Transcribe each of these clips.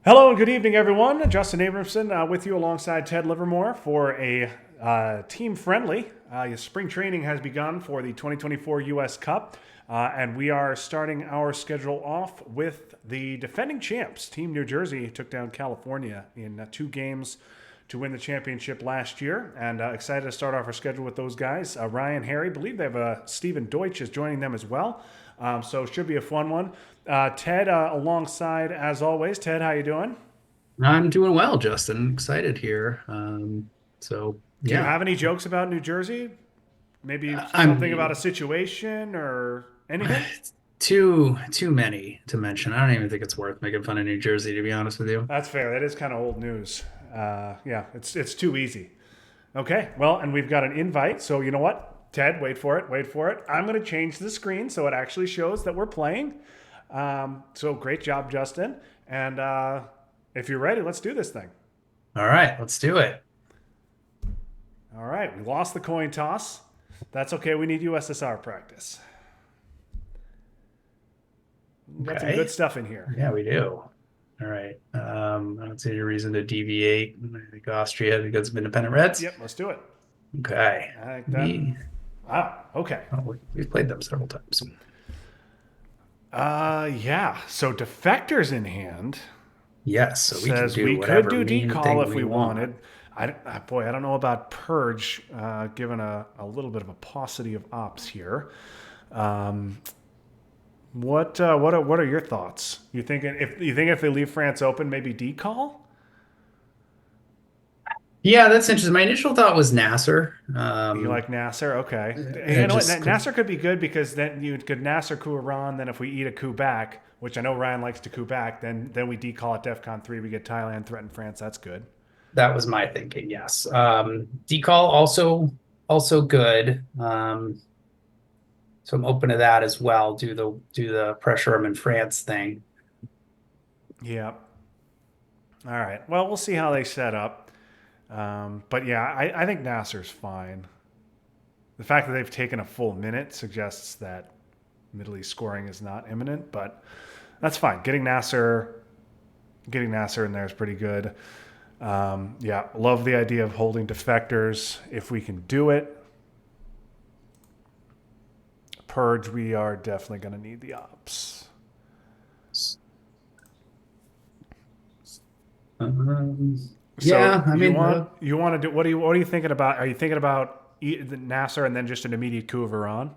Hello and good evening, everyone. Justin Abramson with you alongside Ted Livermore for a team friendly. Spring training has begun for the 2024 U.S. Cup, and we are starting our schedule off with the defending champs. Team New Jersey took down California in 2 games to win the championship last year, and excited to start off our schedule with those guys. Ryan, Harry, believe they have Stephen Deutsch is joining them as well, so it should be a fun one. Ted, alongside as always. Ted, how you doing? I'm doing well, Justin. Excited here. So Do you yeah, have any jokes about New Jersey? Maybe something about a I'm situation or anything? too many to mention. I don't even think it's worth making fun of New Jersey, to be honest with you. That's fair. That is kind of old news. Yeah, it's too easy. Okay, well, and we've got an invite. So you know what, Ted? Wait for it. Wait for it. I'm going to change the screen so it actually shows that we're playing. So great job, Justin. And if you're ready, let's do this thing. All right, let's do it. All right, we lost the coin toss. That's okay. We need USSR practice. We got some good Okay. stuff in here. Yeah, we do. All right. I don't see any reason to deviate. I think Austria because of independent Reds. Yep, let's do it. Okay. I think that. We Wow. Okay. we've played them several times. Yeah. So defectors in hand Yes, so we can says do we could whatever do mean decall thing if we we want. wanted. Boy, I don't know about purge, given a little bit of a paucity of ops here. Um, what are your thoughts? You think if they leave France open, maybe decall? Yeah, that's interesting. My initial thought was Nasser. You like Nasser? Okay. You It know what? just Nasser could be good because then you could Nasser coup Iran. Then if we eat a coup back, which I know Ryan likes to coup back, then we decall at DEFCON 3. We get Thailand, threaten France. That's good. that was my thinking. Yes. Decall also good. So I'm open to that as well. Do the pressure them in France thing. Yeah. All right. Well, we'll see how they set up. But yeah, I think Nasser's fine. The fact that they've taken a full minute suggests that Middle East scoring is not imminent, but that's fine. Getting Nasser in there is pretty good. Yeah, love the idea of holding defectors if we can do it. Purge, we are definitely going to need the ops. Um, So yeah, I you mean want you want to do what are you thinking about? Are you thinking about the Nasser and then just an immediate coup of Iran?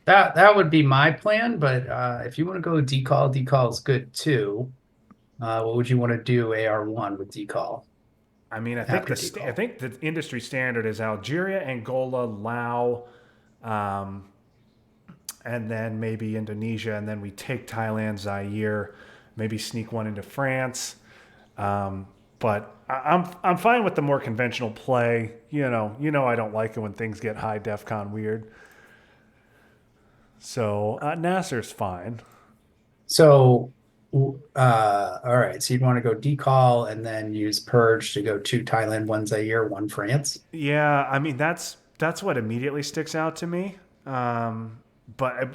that would be my plan. But if you want to go decall is good too. What would you want to do AR1 with decall I mean, I think after I decall? think the industry standard is Algeria, Angola, Laos, um, and then maybe Indonesia, and then we take Thailand, Zaire, maybe sneak one into France. But I'm fine with the more conventional play. I don't like it when things get high defcon weird. So Nasser's fine. So, all right. So you'd want to go decall and then use purge to go to Thailand, one Zaire, one France. Yeah, I mean that's what immediately sticks out to me. But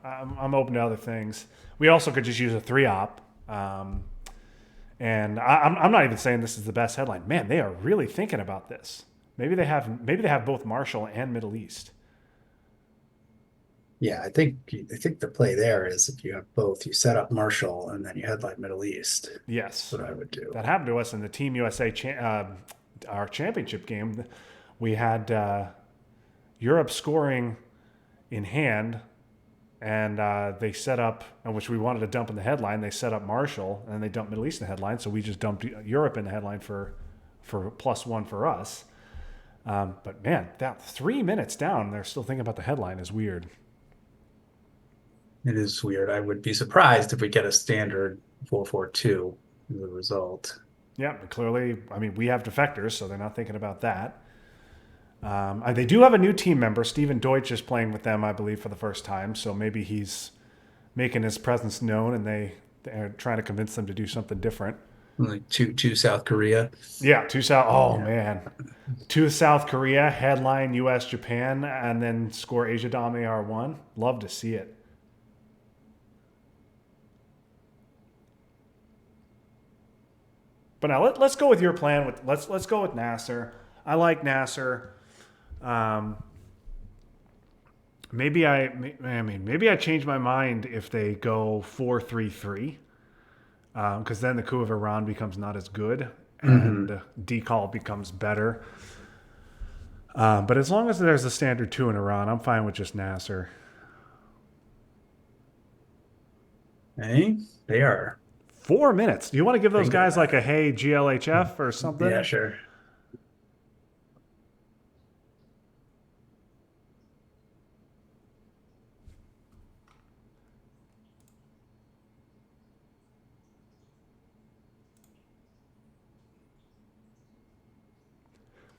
I'm open to other things. We also could just use a 3-op. And I'm not even saying this is the best headline. Man, they are really thinking about this. Maybe they have both Marshall and Middle East. Yeah, I think the play there is if you have both, you set up Marshall and then you headline Middle East. That's Yes, what I would do. that happened to us in the Team USA our championship game. We had Europe scoring in hand, and they set up, which we wanted to dump in the headline. They set up Marshall, and they dumped Middle East in the headline. So we just dumped Europe in the headline for +1 for us. But man, that 3 minutes down, they're still thinking about the headline is weird. It is weird. I would be surprised if we get a standard 4-4-2 as a result. Yeah, clearly, I mean, we have defectors, so they're not thinking about that. They do have a new team member. Stephen Deutsch is playing with them, I believe, for the first time. So maybe he's making his presence known, and they're trying to convince them to do something different. Like two South Korea. Yeah, to South. Oh Yeah. man, to South Korea, headline U.S. Japan, and then score Asia Dom AR1. Love to see it. But now let's go with your plan. Let's go with Nasser. I like Nasser. Um, maybe I change my mind if they go 4-3-3, because then the coup of Iran becomes not as good Hmm. and decall becomes better. But as long as there's a standard two in Iran, I'm fine with just Nasser. Hey, they are 4 minutes. Do you want to give those thinking guys about like a it. hey GLHF or Yeah, something? sure.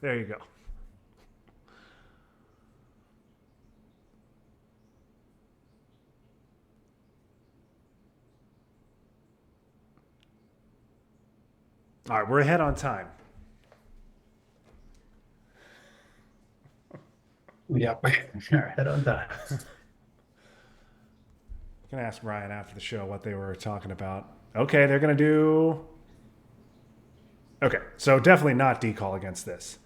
There you go. All right, we're ahead on time. Yep. All right, head on time. I'm gonna ask Ryan after the show what they were talking about. Okay, they're gonna do. Okay, so definitely not decall against this.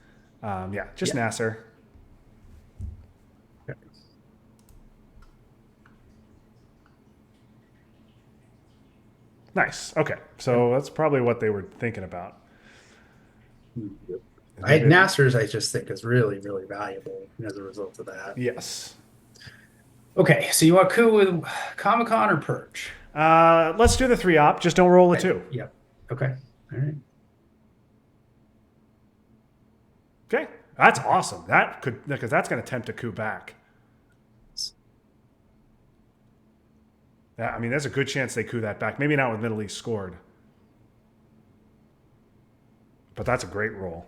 Yeah, just Yeah. Nasser. Nice. Okay, so that's probably what they were thinking about. Yep. I Maybe. Nasser's I just think is really, really valuable as a result of that. Yes. Okay, so you want coup with Comic Con or Purge? Let's do the three op. Just don't roll a Okay. two. Yep. Okay. All right. Okay, that's awesome. That could because that's gonna tempt a coup back. Yeah, I mean, there's a good chance they coup that back. Maybe not with Middle East scored, but that's a great roll.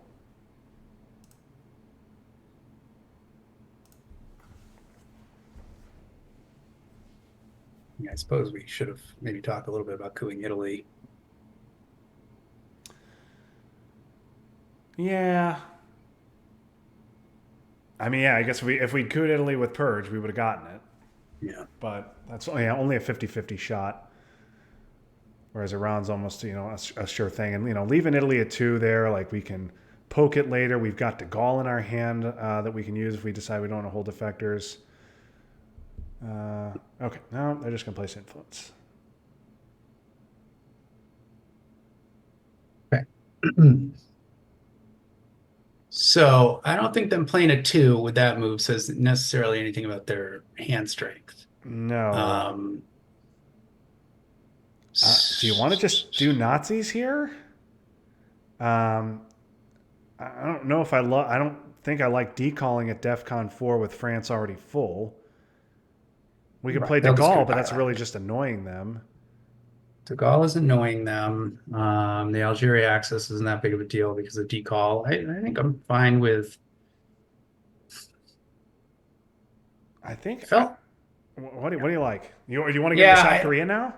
Yeah, I suppose we should have maybe talked a little bit about cooing Italy. Yeah. I mean, yeah, I guess if we'd cooed Italy with Purge, we would have gotten it. Yeah. But that's only a 50-50 shot. Whereas Iran's almost, a sure thing. And, leaving Italy at two there, like we can poke it later. We've got De Gaulle in our hand that we can use if we decide we don't want to hold defectors. Okay, no, they're just going to place influence. Okay. So I don't think them playing a two with that move says necessarily anything about their hand strength. No. Um, Do you want to just do Nazis here? Um, I don't know if I love. I don't think I like decalling at DEFCON 4 with France already full. We could right, play De they'll just Gaulle, go but that's really Thailand. just annoying them. De Gaulle is annoying them. The Algeria access isn't that big of a deal because of decall. I think I'm fine with I think. felt. What do you like? You want to get into Yeah, South Korea now?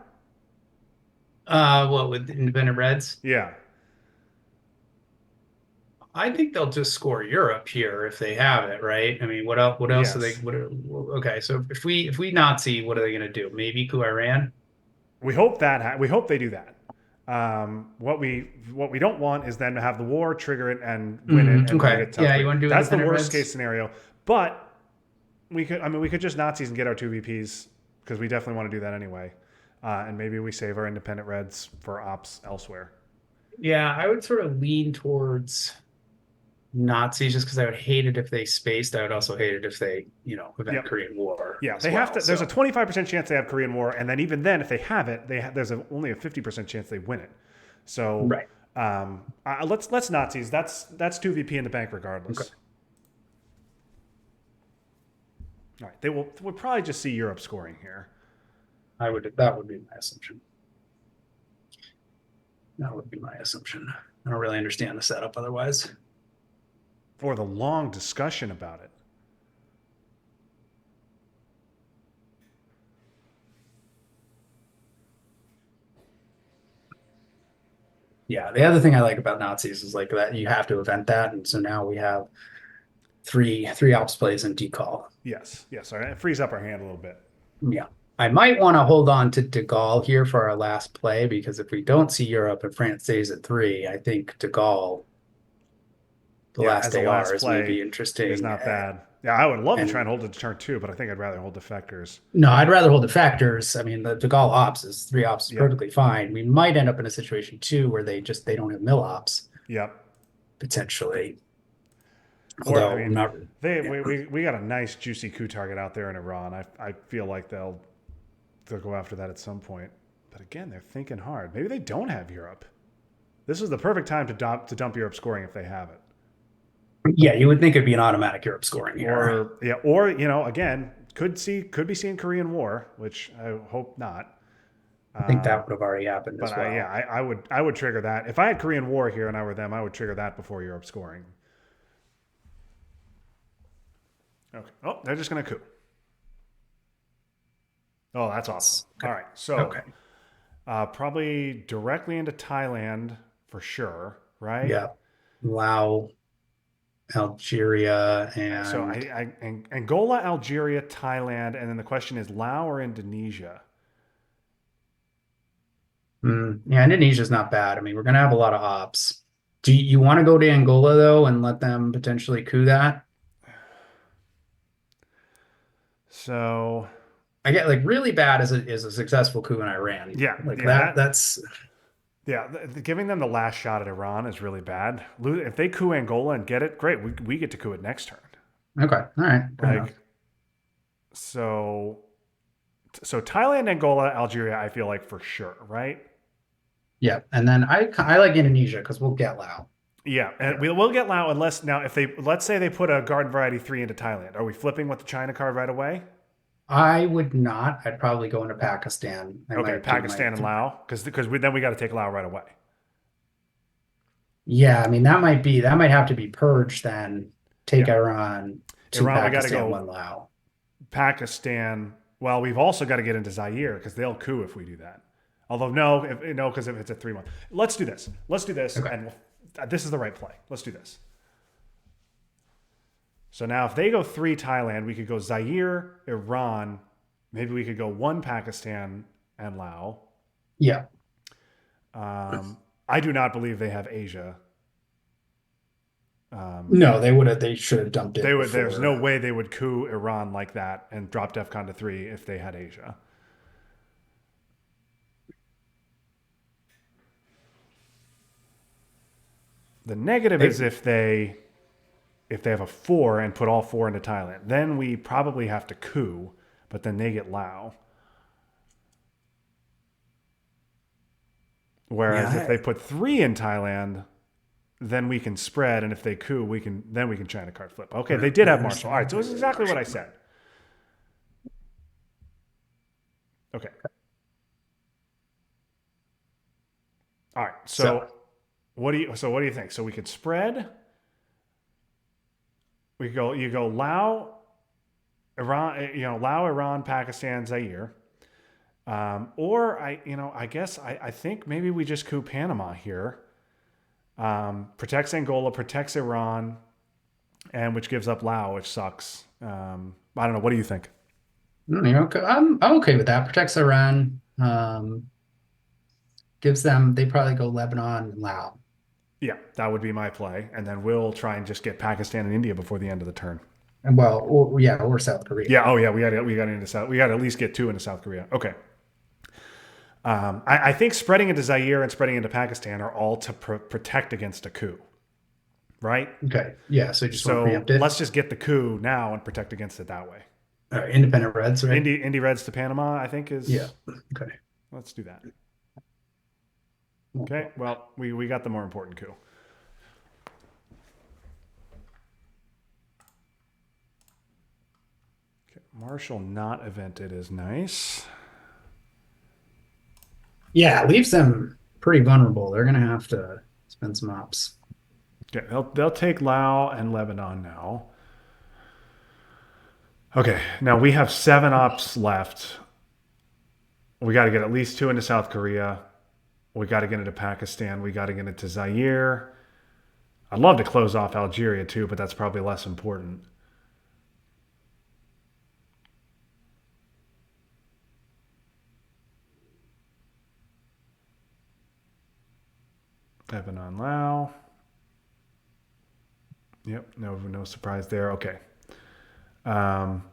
what with Independent Reds? Yeah. I think they'll just score Europe here if they have it, right? I mean, what else? What else are they? Yes. Okay, so if we Nazi, what are they going to do? Maybe coup Iran? We hope we hope they do that. What we don't want is them to have the war, trigger it, and win it, and leave Okay, it South yeah, you Korea. want to do That's the Independent worst Reds? case scenario. But we could just Nazis and get our two VPs because we definitely want to do that anyway. And maybe we save our independent Reds for ops elsewhere. Yeah, I would sort of lean towards Nazis just because I would hate it if they spaced. I would also hate it if they, event Yep. Korean War Yeah, as they have well. to. There's So a 25% chance they have Korean War, and then even then, if they have it, there's only a 50% chance they win it. So right. let's Nazis. That's two VP in the bank regardless. Okay. All right, we'll probably just see Europe scoring here. That would be my assumption. That would be my assumption. I don't really understand the setup otherwise. For the long discussion about it. Yeah, the other thing I like about Nazis is like that you have to event that, and so now we have three Alps plays and decall. Yes. All right. It frees up our hand a little bit. Yeah, I might want to hold on to De Gaulle here for our last play because if we don't see Europe and France stays at 3, I think De Gaulle, the Yeah, last as a last ARs, may play be is interesting. not bad. Yeah, I would love to try and And hold it to turn 2, but I think I'd rather hold defectors. no, I'd rather hold the factors. I mean, the De Gaulle ops is 3 ops is Yep. perfectly fine. We might end up in a situation too where they don't have mill ops Yep. potentially. Or I Although I'm mean, not. Yeah. we got a nice juicy coup target out there in Iran. I feel like they'll go after that at some point. But again, they're thinking hard. Maybe they don't have Europe. This is the perfect time to dump Europe scoring if they have it. Yeah, you would think it'd be an automatic Europe scoring here. Or again, could be seeing Korean War, which I hope not. I think that would have already happened But as well. I would trigger that if I had Korean War here and I were them. I would trigger that before Europe scoring. Okay. Oh, they're just gonna coup. Oh, that's awesome. All right, so Okay. probably directly into Thailand for sure, right? Yeah. Lao, Algeria, So and Angola, Algeria, Thailand, and then the question is Laos or Indonesia. yeah, Indonesia's not bad. I mean, we're gonna have a lot of ops. Do you want to go to Angola though and let them potentially coup that? So I get like really bad is a successful coup in Iran. yeah, Like yeah, that that that's yeah, giving them the last shot at Iran is really bad. If they coup Angola and get it, great. We get to coup it next turn. okay. All right, good enough. Like so, so Thailand, Angola, Algeria. I feel like for sure, right? Yeah, and then I like Indonesia because we'll get Lao Yeah, and there. we'll get Lao unless now if they let's say they put a garden variety 3 into Thailand. Are we flipping with the China card right away? I would not. I'd probably go into Pakistan. I Okay, might do Pakistan and Lao because then we got to take Lao right away. yeah, I mean that might have to be purged then. Take Yeah, Iran, two Iran we got to Pakistan, go one Lao. Pakistan. Well, we've also got to get into Zaire because they'll coup if we do that. Although no, because if it's a 3 month, let's do this. Let's do this, Okay. and this is the right play. Let's do this. So now, if they go 3 Thailand, we could go Zaire, Iran. Maybe we could go 1 Pakistan and Laos. Yeah. I do not believe they have Asia. No, they would have. They should have dumped it They would. There's no before. way they would coup Iran like that and drop DEFCON to 3 if they had Asia. The negative They, is if they have a 4 and put all 4 into Thailand, then we probably have to coup, but then they get Lao. Whereas if yeah, they put 3 in Thailand, then we can spread, and if they coup, we can China card flip. Okay, they did have Marshall. All right, so it's exactly what I said. Okay. All right. So so what do you think? So we could spread. We go you go Lao, Iran, Lao, Iran, Pakistan, Zaire. Or I guess I think maybe we just coup Panama here. Protects Angola, protects Iran, and which gives up Lao, which sucks. I don't know. What do you think? okay. I'm okay with that. Protects Iran. Gives them. They probably go Lebanon and Lao. Yeah, that would be my play, and then we'll try and just get Pakistan and India before the end of the turn. And well, or South Korea. Yeah. Oh yeah. We got into South. We got to at least get 2 into South Korea. Okay. I think spreading into Zaire and spreading into Pakistan are all to protect against a coup, right? Okay. Yeah. So you just want to So preempt it. let's just get the coup now and protect against it that way. Independent Reds, right? Indy Reds to Panama, I think is. Yeah. Okay. Let's do that. Okay. Well, we got the more important coup. Okay. Marshall not evented is nice. Yeah, it leaves them pretty vulnerable. They're gonna have to spend some ops. Okay. They'll take Lao and Lebanon now. Okay. Now we have 7 ops left. We got to get at least 2 into South Korea. We got to get into Pakistan. We got to get into Zaire. I'd love to close off Algeria too, but that's probably less important. Lebanon, Laos. Yep, no surprise there. Okay. Um,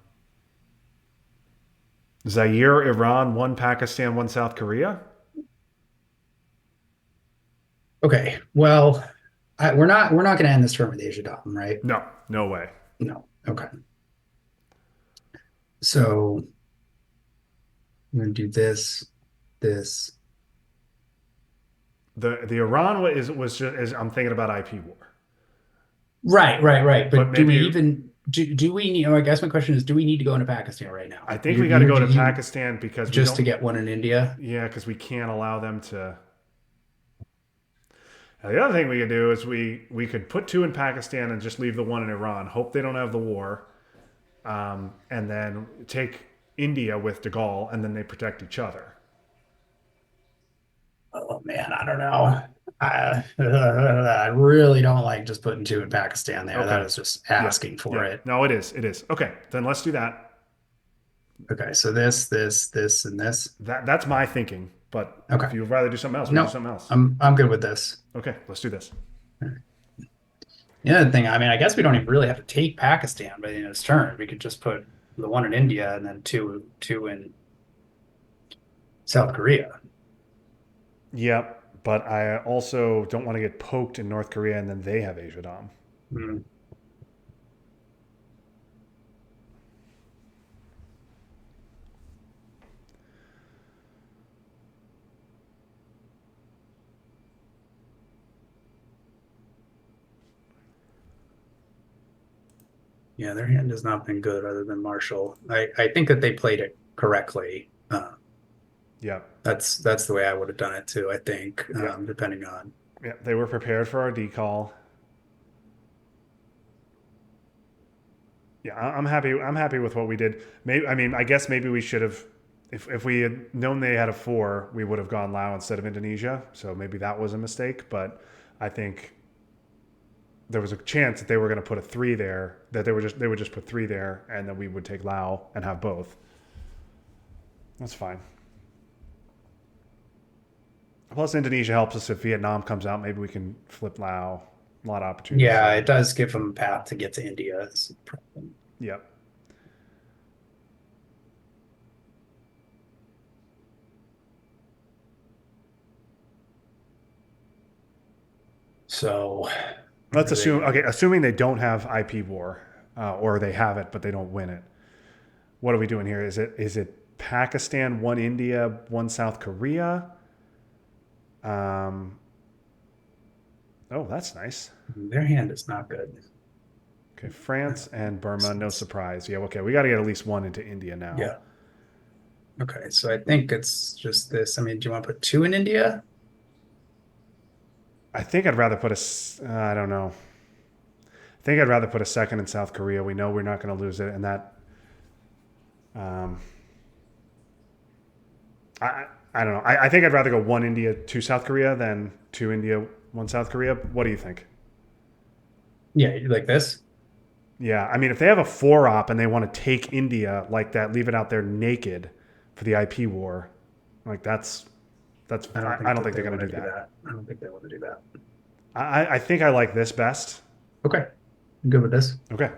Zaire, Iran, one Pakistan, one South Korea. Okay. Well, we're not going to end this term with Asia Dom, right? No, no way. No. Okay. So I'm going to do this. The Iran was just is I'm thinking about IP war, Right. but But do we maybe even do we need? I guess my question is, do we need to go into Pakistan right now? I think we got to go to Pakistan because we just to don't. get one in India. Yeah, because we can't allow them to. Now, the other thing we could do is we could put two in Pakistan and just leave the one in Iran. Hope they don't have the war, and then take India with De Gaulle, and then they protect each other. Oh man, I don't know. I really don't like just putting two in Pakistan there. That Okay. is just Yeah. asking for Yeah. it. No, it is. It is. Okay. Then let's do that. Okay, so this, and this. That's my thinking. But Okay. if you'd rather do something else, we do No, something else. I'm good with this. Okay. Let's do this. The other thing, I mean, I guess we don't even really have to take Pakistan by the end of this turn. We could just put the one in India and then two in South Korea. Yep. But I also don't want to get poked in North Korea and then they have Asia Dom. Hmm. Yeah, their hand has not been good other than Marshall. I think that they played it correctly. Yeah. That's the way I would have done it too, I think, Yeah. depending on. Yeah. They were prepared for our decall. Yeah, I'm happy. I'm happy with what we did. Maybe I mean I guess maybe we should have, if we had known they had a four, we would have gone Laos instead of Indonesia. So maybe that was a mistake. But I think there was a chance that they were going to put a three there. That they would just put three there, and then we would take Laos and have both. That's fine. Plus, Indonesia helps us if Vietnam comes out. Maybe we can flip Laos. A lot of opportunities. Yeah, it does give them a path to get to India. It's a problem. Yep. So Let's assume. Okay, assuming they don't have IP war, or they have it but they don't win it. What are we doing here? Is it Pakistan, one India, one South Korea? Oh, that's nice. their hand is not good. Okay, France and Burma, no surprise. Yeah, okay, we got to get at least one into India now. Yeah. Okay, so I think it's just this. I mean, do you want to put two in India? I think I'd rather put I don't know. I think I'd rather put a second in South Korea. We know we're not going to lose it, and that. I don't know. I think I'd rather go one India, two South Korea than two India, one South Korea. What do you think? Yeah, you like this? Yeah, I mean, if they have a four op and they want to take India like that, leave it out there naked for the IP war, like that's. I don't think they're going to do that. I don't think they want to do that. I think I like this best. Okay, I'm good with this. Okay.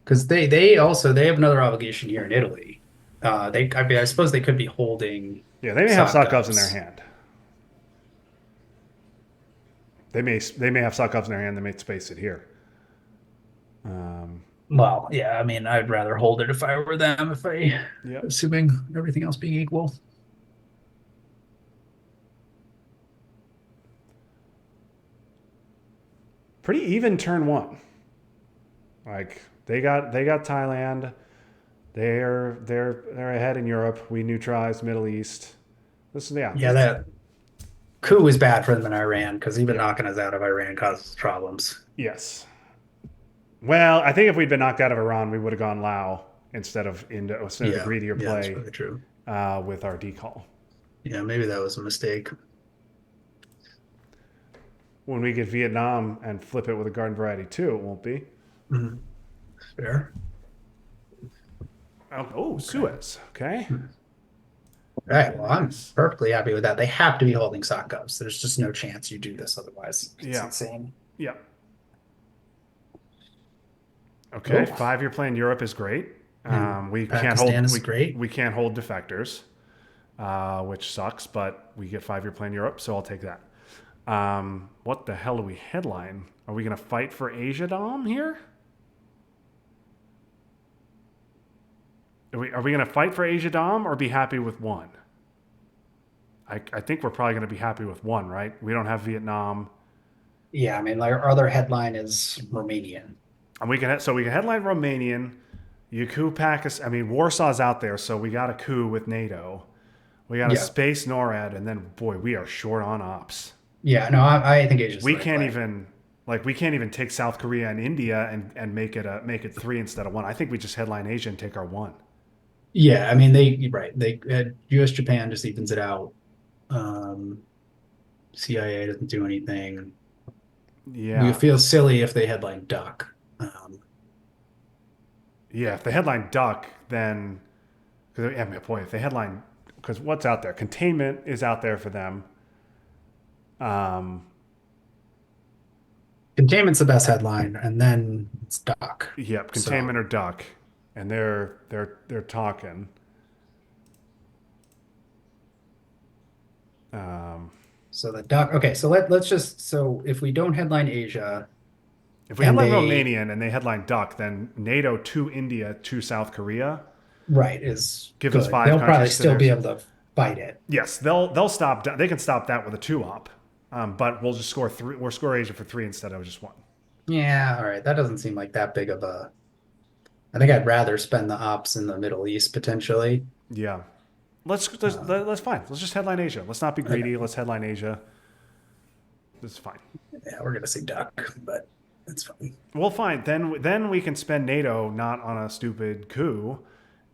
Because they have another obligation here in Italy. I mean, I suppose they could be holding. Yeah, they may have sock sock ups in ups. their hand. They may have sock ups in their hand. They may space it here. Well, yeah, I mean, I'd rather hold it if I were them. Yep. Assuming everything else being equal. Pretty even turn one. Like they got Thailand. They're ahead in Europe. We neutralized Middle East. This is Yeah, that coup was bad for them in Iran because even knocking us out of Iran causes problems. Yes. Well, I think if we'd been knocked out of Iran, we would have gone Lao instead of the greedier Yeah, that's play really true. with our decall. Yeah, maybe that was a mistake. When we get Vietnam and flip it with a garden variety too, it won't be. Mhm. Fair. Oh, Suez. Okay. All right. Very Well, I'm nice. perfectly happy with that. They have to be holding sock cups. There's just no chance you do this otherwise. It's Yeah. insane. Yeah. Okay. Oh, 5-year plan Europe is great. and We can't Pakistan hold is great. we can't hold defectors, which sucks. But we get 5-year plan Europe, so I'll take that. What the hell do we headline? Are we gonna fight for Asia Dom here? Are we gonna fight for Asia Dom or be happy with one? I think we're probably gonna be happy with one, right? We don't have Vietnam. Yeah, I mean, like our other headline is Romanian. And we can headline Romanian, you coup Pakistan. I mean, Warsaw's out there, so we got a coup with NATO. We got a Yeah. space NORAD, and then boy, we are short on ops. Yeah, no, I think Asia's the We right can't play. even we can't even take South Korea and India and make it three instead of one. I think we just headline Asia and take our one. Yeah, I mean they right. They US Japan just evens it out. Um, CIA doesn't do anything. We Yeah, feel silly if they headline duck. yeah. If they headline duck, then because I mean, boy, if they headline because what's out there? Containment is out there for them. Um, Containment's the best headline, and then it's duck. yep, So containment or duck, and they're talking. Um, so the duck. Okay, so let's just so if we don't headline Asia if we and headline they Romanian and they headline duck, then NATO to India to South Korea right is gives us good, five they'll probably countries to still be theirs. able to fight it. Yes, they'll stop. They can stop that with a two op, but we'll just score three. We'll score Asia for three instead of just one. Yeah, all right. That doesn't seem like that big of a. I think I'd rather spend the ops in the Middle East potentially. Yeah, let's fine. Let's just headline Asia. Let's not be Okay. greedy. Let's headline Asia. This is fine. Yeah, we're gonna see duck, but that's fine. Well, fine. Then we can spend NATO not on a stupid coup,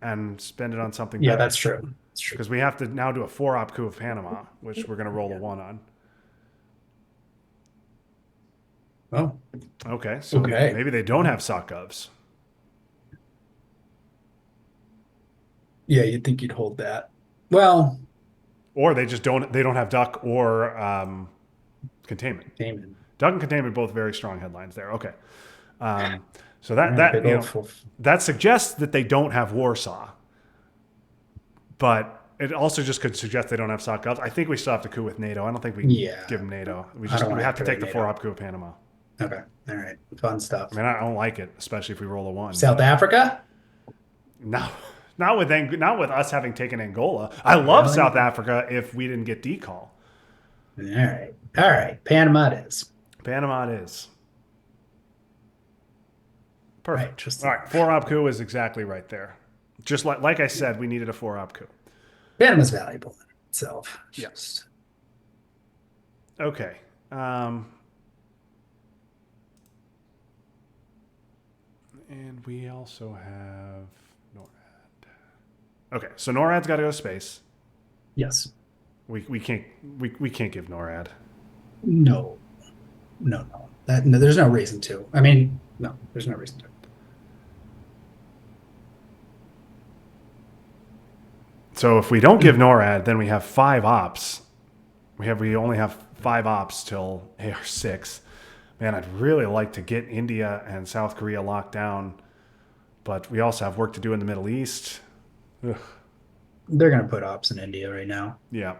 and spend it on something Yeah, better. that's true. That's true. Because we have to now do a four op coup of Panama, which we're going to roll a Yeah. one on. Well, Okay, so okay. maybe they don't have sock govs, Yeah, you'd think you'd hold that. Well, or they just don't. They don't have duck or containment. Damon. Duck and containment both very strong headlines there. Okay, um, so All that right, that big you old know full. that suggests that they don't have Warsaw, but it also just could suggest they don't have sock govs. I think we still have to coup with NATO. I don't think we can give Yeah, them NATO. We I just don't we want to have to take activate the four NATO. op coup of Panama. Okay. All right. Fun I stuff. mean, I don't like it, especially if we roll a one, South but. Africa? No, not with us having taken Angola. I love South Really? Africa if we didn't get decall. All right. All right. Panama it is. Panama it is. Right. Perfect. Just All right, four op coup is exactly right there. Just like I said, we needed a four op coup. Panama's valuable in itself. It's Yeah. just Okay. And we also have NORAD. Okay, so NORAD's got to go to space. yes. We can't give NORAD. No. No, no. That no, there's no reason to. I mean, no, there's no reason to. So if we don't give NORAD, then we have five ops. We only have five ops till AR6. Man, I'd really like to get India and South Korea locked down, but we also have work to do in the Middle East. Ugh. They're gonna put ops in India right now. Yeah,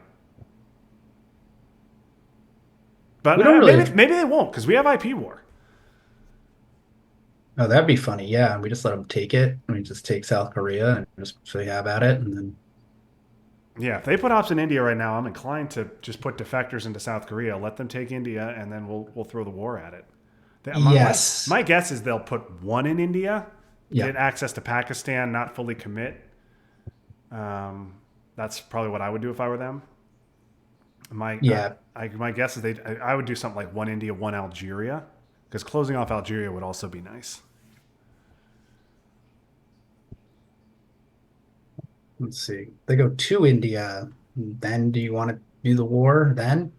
but We don't maybe really. maybe they won't because we have IP war. Oh, that'd be funny. Yeah, we just let them take it. We just take South Korea and just so they have at it, and then Yeah, if they put ops in India right now, I'm inclined to just put defectors into South Korea, let them take India, and then we'll throw the war at it. My yes, guess is they'll put one in India, yeah, get access to Pakistan, not fully commit. Um, that's probably what I would do if I were them. yeah, My guess is I would do something like one India, one Algeria, because closing off Algeria would also be nice. let's see. They go to India, then do you want to do the war then?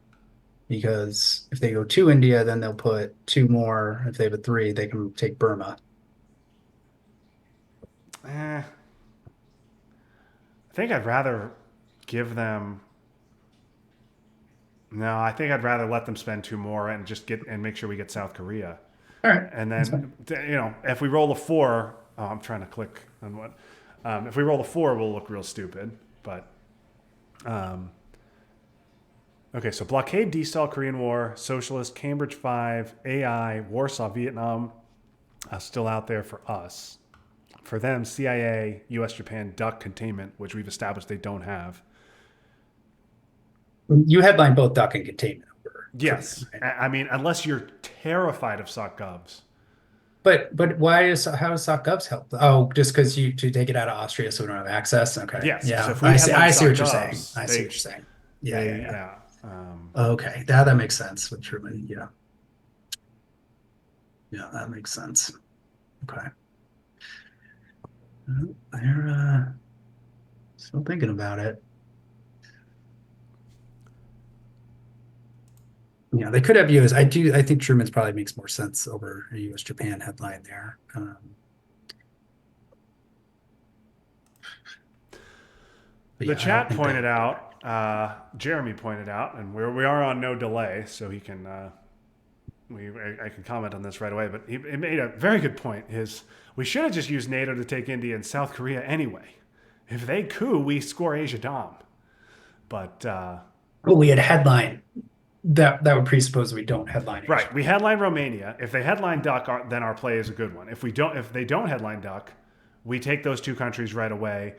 Because if they go to India, then they'll put two more. If they have a three, they can take Burma. I think I'd rather. give them. No, I think I'd rather let them spend 2 more and just get and make sure we get South Korea. All right, And that's fine. then, if we roll a 4, I'm trying to click on what. If we roll a 4, we'll look real stupid. But okay, so blockade, D-Stall, Korean War, Socialist, Cambridge 5, AI, Warsaw, Vietnam, still out there for us. For them, CIA, U.S., Japan, duck containment, which we've established they don't have. You headline both duck and containment over Yes, Korean, right? I mean, unless you're terrified of SOC-Govs. But how does SocGovs help? Oh, just because you to take it out of Austria so we don't have access. Okay, Yes, because yeah, if we headline I see what you're saying. SOC-Govs, I see what you're saying. Yeah, yeah, they yeah. yeah. Okay, that makes sense with Truman. Yeah, yeah, that makes sense. Okay, they're still thinking about it. Yeah, they could have US. I do. I think Truman's probably makes more sense over a US Japan headline there. But The yeah, I don't chat think they'll pointed do it. out, Jeremy pointed out, and we are on no delay, so he can. I can comment on this right away, but he made a very good point. We should have just used NATO to take India and South Korea anyway. If they coup, we score Asia Dom. But Well, we had headline that would presuppose we don't headline Asia. right, we headline Romania. If they headline Duck, then our play is a good one. If they don't headline Duck, we take those 2 countries right away.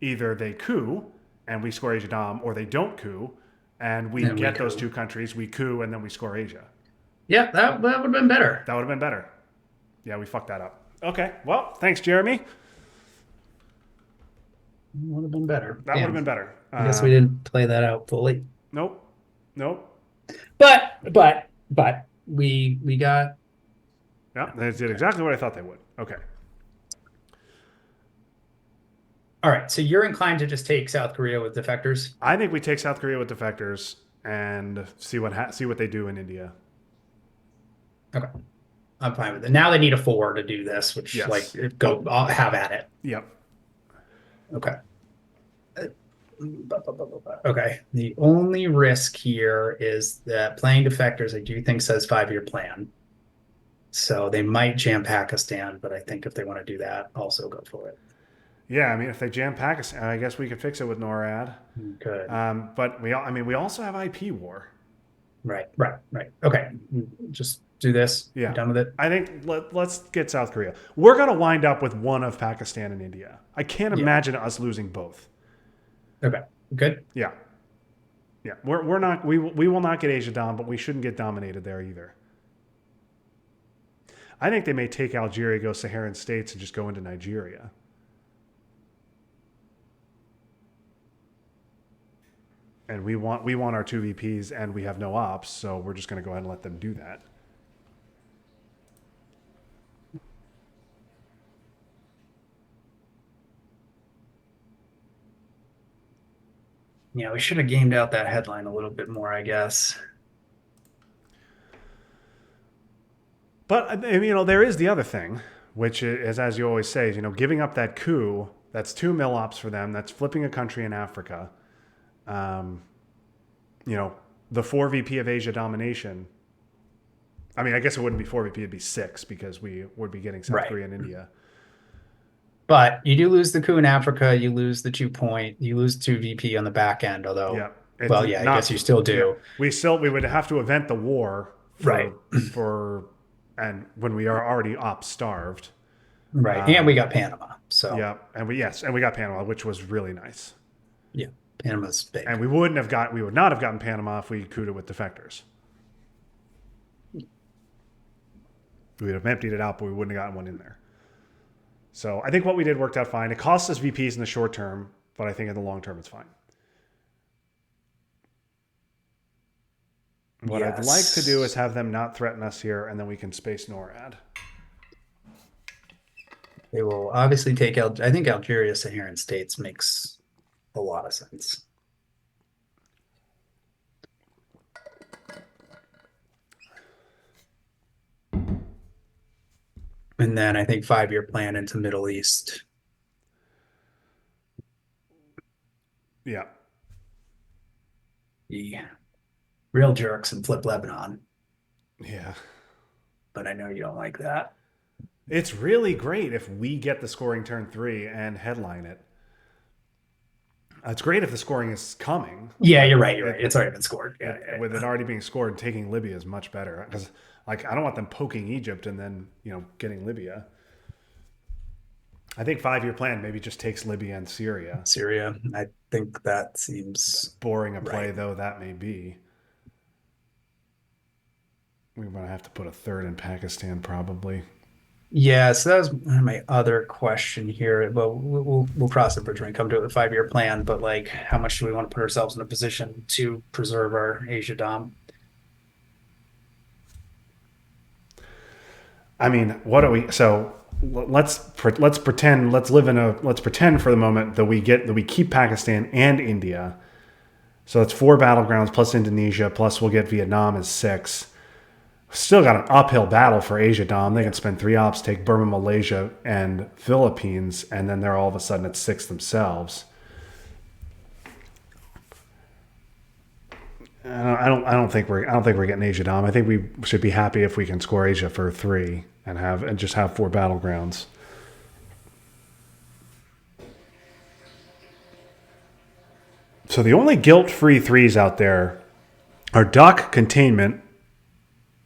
Either they coup and we score Asia Dom, or they don't coup and we And we get those coup. 2 countries, we coup, and then we score Asia. Yeah, that would have been better. That would have been better. Yeah, we fucked that up. Okay, well, thanks, Jeremy. Would have been better. That would have been better. I guess we didn't play that out fully. Nope. Nope. But we got. Yeah, they did exactly what I thought they would. Okay. All right, so you're inclined to just take South Korea with defectors? I think we take South Korea with defectors and see what they do in India. Okay, I'm fine with it. Now they need a 4 to do this, which Yes. go I'll have at it. Yep. Okay. Okay. The only risk here is that playing defectors, I do think says 5-year plan. So they might jam Pakistan, but I think if they want to do that, also go for it. Yeah, I mean, if they jam Pakistan, I guess we could fix it with NORAD. Good. But we also have IP war. Right. Okay. Just do this. Yeah. Be done with it. I think let's get South Korea. We're going to wind up with one of Pakistan and India. I can't imagine us losing both. Okay. Good. Yeah. Yeah. We're not we will not get Asia Dom, but we shouldn't get dominated there either. I think they may take Algeria, go Saharan states, and just go into Nigeria. And we want our 2 VPs, and we have no ops, so we're just going to go ahead and let them do that. Yeah, we should have gamed out that headline a little bit more, I guess. But there is the other thing, which is, as you always say, giving up that coup. That's 2 mil ops for them. That's flipping a country in Africa. The 4 VP of Asia domination. I mean, I guess it wouldn't be 4 VP; it'd be 6 because we would be getting South Korea and India. But you do lose the coup in Africa. You lose the 2 point. You lose 2 VP on the back end. Although, Yeah. I guess you still do. Yeah. We would have to event the war. Right. And when we are already ops starved. Right. And we got Panama. So yeah, and we got Panama, which was really nice. Yeah, Panama's big. And we would not have gotten Panama if we couped with defectors. We would have emptied it out, but we wouldn't have gotten one in there. So I think what we did worked out fine. It cost us VPs in the short term, but I think in the long term it's fine. What I'd like to do is have them not threaten us here, and then we can space NORAD. They will obviously take I think Algeria, Saharan states makes a lot of sense. And then I think 5-year plan into Middle East. Yeah. the real jerks and flip Lebanon, Yeah. but I know you don't like that. It's really great if we get the scoring turn 3 and headline it. It's great if the scoring is coming, Yeah, but you're right. You're right. It's already been scored. Yeah, with it already being scored, taking Libya is much better because, like, I don't want them poking Egypt and then getting Libya. I think 5-year plan maybe just takes Libya and Syria. Syria. I think that seems Boring a play right. though that may be. We're gonna have to put a third in Pakistan probably. Yeah, so that was my other question here. Well, we'll cross the bridge when we come to it, the 5-year plan. But like, how much do we want to put ourselves in a position to preserve our Asia Dom? I mean, what do we? So let's pretend. Let's pretend for the moment that we keep Pakistan and India. So that's 4 battlegrounds plus Indonesia plus we'll get Vietnam as 6. Still got an uphill battle for Asia Dom. They can spend 3 ops, take Burma, Malaysia, and Philippines, and then they're all of a sudden at 6 themselves. I don't think we're getting Asia Dom. I think we should be happy if we can score Asia for 3 and just have 4 battlegrounds. So the only guilt-free 3s out there are Duck, Containment,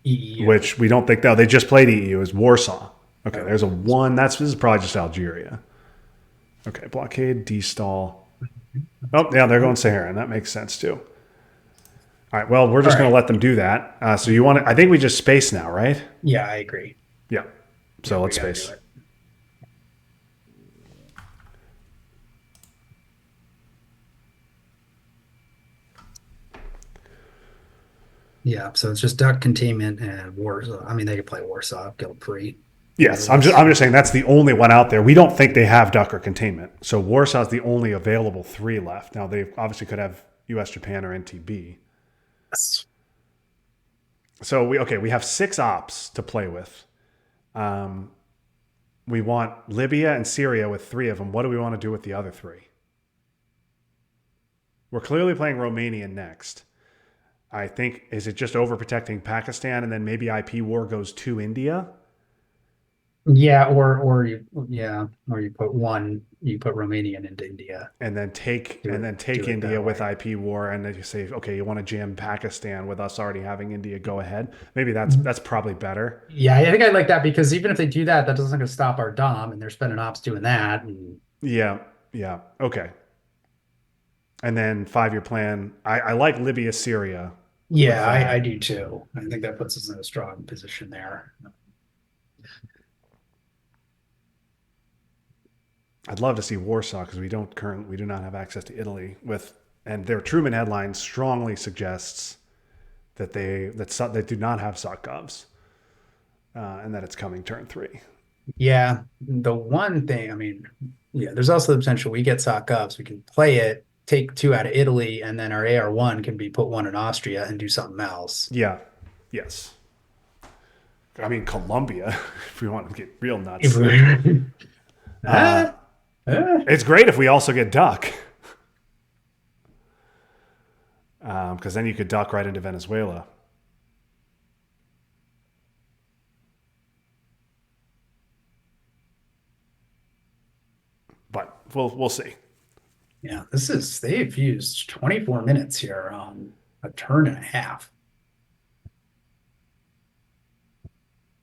EU. which we don't think. No, they just played EU is Warsaw. Okay, there's a 1. This is probably just Algeria. Okay, blockade, destall. Oh yeah, they're going Saharan. That makes sense too. All right. Well, we're just going to let them do that. So you want to? I think we just space now, right? Yeah, I agree. Yeah. So Yeah, let's we gotta space. do it. Yeah, so it's just duck containment and Warsaw. I mean, they could play Warsaw, guilt free. Yes, I'm just saying that's the only one out there. We don't think they have Duck or Containment. So Warsaw's the only available 3 left. Now they obviously could have U.S., Japan, or NTB. So we have 6 ops to play with. We want Libya and Syria with 3 of them. What do we want to do with the other 3? We're clearly playing Romania next. I think, is it just overprotecting Pakistan and then maybe IP war goes to India? Yeah, or you put Romanian into India. And then take Do it India that with way. IP war, and then you say, okay, you want to jam Pakistan with us already having India go ahead. Maybe that's probably better. Yeah, I think I like that because even if they do that, that doesn't going to stop our Dom, and they're spending ops doing that. And Yeah, yeah, okay. And then 5-year plan. I like Libya, Syria with yeah, I that. do too. I think that puts us in a strong position there. I'd love to see Warsaw because we do not have access to Italy with, and their Truman headline strongly suggests that they do not have Sotgovs, and that it's coming turn 3. Yeah, the one thing, I mean, yeah, there's also the potential we get sock ups, we can play it, take 2 out of Italy, and then our AR1 can be put 1 in Austria and do something else. Yeah, yes. I mean Colombia, if we want to get real If nuts. we Ah, ah. It's great if we also get Duck, because then you could duck right into Venezuela. But we'll see. Yeah, they've used 24 minutes here on a turn and a half.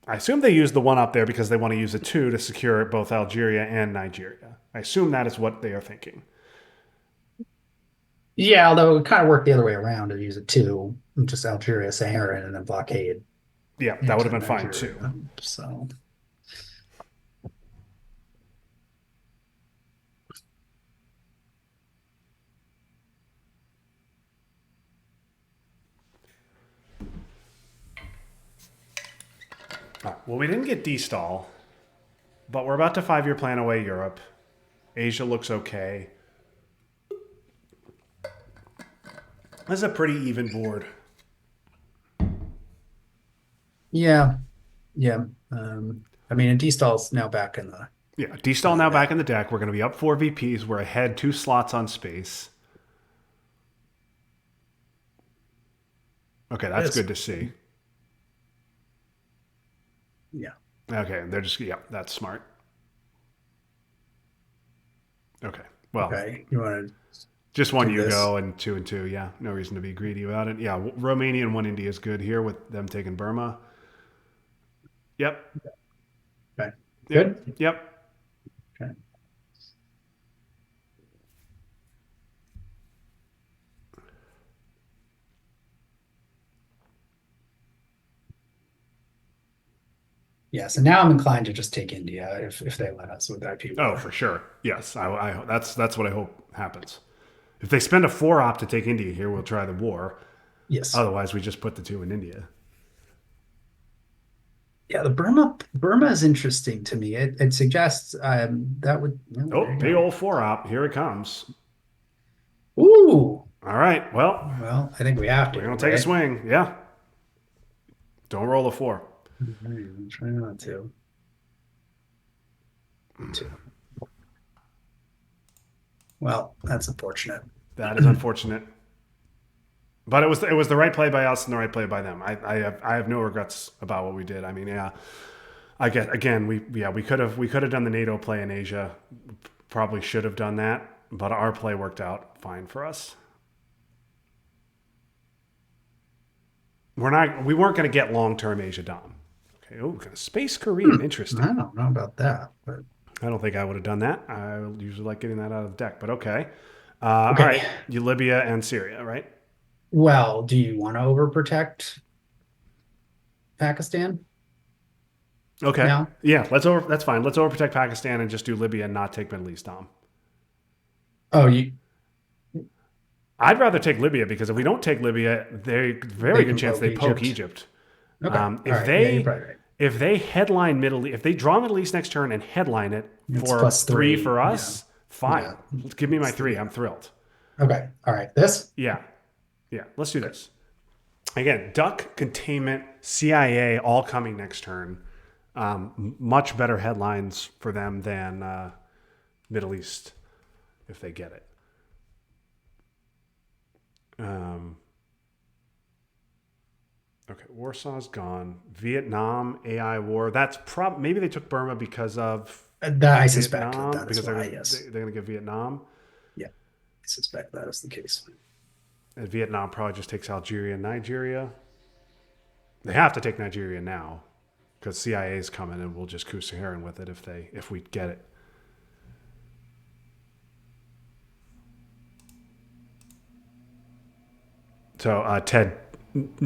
I assume they use the 1 up there because they want to use a 2 to secure both Algeria and Nigeria. I assume that is what they are thinking. Yeah, although it kind of worked the other way around to use it too, just Algeria, Saharan, and then blockade Yeah, that would have into been fine Nigeria. too. So All right. Well, we didn't get D-stall, but we're about to 5-year plan away Europe. Asia looks okay. This is a pretty even board. yeah, yeah. I mean, and D-Stall's now back in the Yeah, D-stall now back in the deck. We're going to be up 4 VPs. We're ahead 2 slots on space. Okay, that's This, good to see. yeah. Okay, they're just yeah, that's smart. Okay, well, Okay. You want to just one do you this? go and two. Yeah, no reason to be greedy about it. Yeah, Romania and one India is good here with them taking Burma. Yep, Okay. yep, Good. yep. Okay. Yeah. So now I'm inclined to just take India if they let us with IP Oh, war. for sure. Yes, that's what I hope happens. If they spend a four op to take India here, we'll try the war. Yes. Otherwise, we just put the two in India. Yeah. The Burma is interesting to me. It suggests that would. Oh, there Oh, you big go. old four op. Here it comes. Ooh. All right. Well, Well, I think we have we're to, gonna take a right? swing. Yeah. Don't roll a four. I'm trying not to. Two. Well, that's unfortunate. That is unfortunate. But it was the right play by us and the right play by them. I have no regrets about what we did. I mean, yeah, I get again we could have done the NATO play in Asia. Probably should have done that, but our play worked out fine for us. We weren't going to get long term Asia Dom. Okay, oh, Space Korean, I interesting. don't know about that, but I don't think I would have done that. I usually like getting that out of the deck, but okay. All okay. right, you Libya and Syria, right? Well, do you want to overprotect Pakistan Okay, now? yeah, let's over. That's fine. Let's overprotect Pakistan and just do Libya and not take Middle East Dom. Oh, you I'd rather take Libya because if we don't take Libya, they very they good can chance poke they poke Egypt. Egypt. Okay. All If right. Yeah, you're they probably right. if they headline if they draw Middle East next turn and headline it It's for plus three three. for Yeah. us, fine. Yeah. Give me my It's three. three. I'm thrilled. Okay. All right. This? Yeah, yeah. Let's do Good. this again. Duck containment, CIA, all coming next turn. Much better headlines for them than Middle East if they get it. Um, Okay, Warsaw's gone. Vietnam AI war. Maybe they took Burma because of That I suspect that Vietnam that is because why, yes. they're going to get Vietnam, Yeah. I suspect that is the case. and Vietnam probably just takes Algeria and Nigeria. They have to take Nigeria now because CIA is coming, and we'll just coup Saharan with it if we get it. So Ted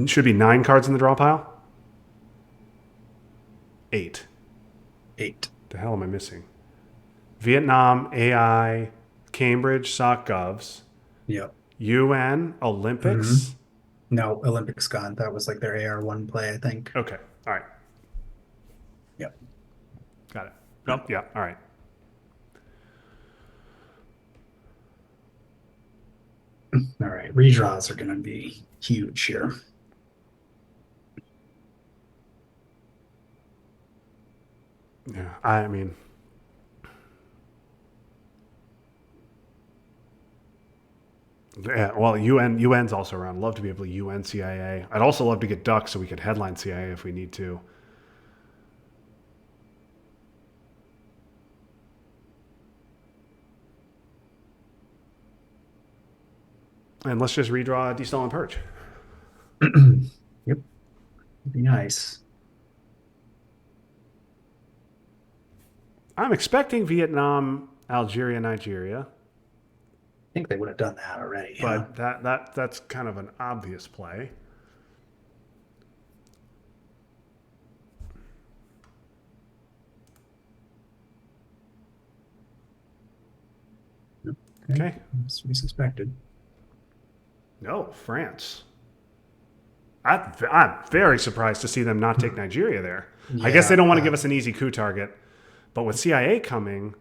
should be 9 cards in the draw pile. 8. 8. The hell am I missing? Vietnam AI, Cambridge SocGovs, Yep. UN hmm Olympics. No, Olympics gone. That was like their AR1 play, I think. Okay. All right. Yep. Got it. Oh, yeah. All right. All right. Redraws are going to be huge here. Yeah. I mean, yeah. Well, UN's also around. Love to be able to UN CIA. I'd also love to get Duck so we could headline CIA if we need to. And let's just redraw Destal and Purge. Yep. Be nice. I'm expecting Vietnam, Algeria, Nigeria, I think they would have done that already. Yeah. but that's kind of an obvious play. Okay. As we suspected. No, France. I'm very surprised to see them not take Nigeria there. I guess they Yeah. don't want to give us an easy coup target. But with CIA coming.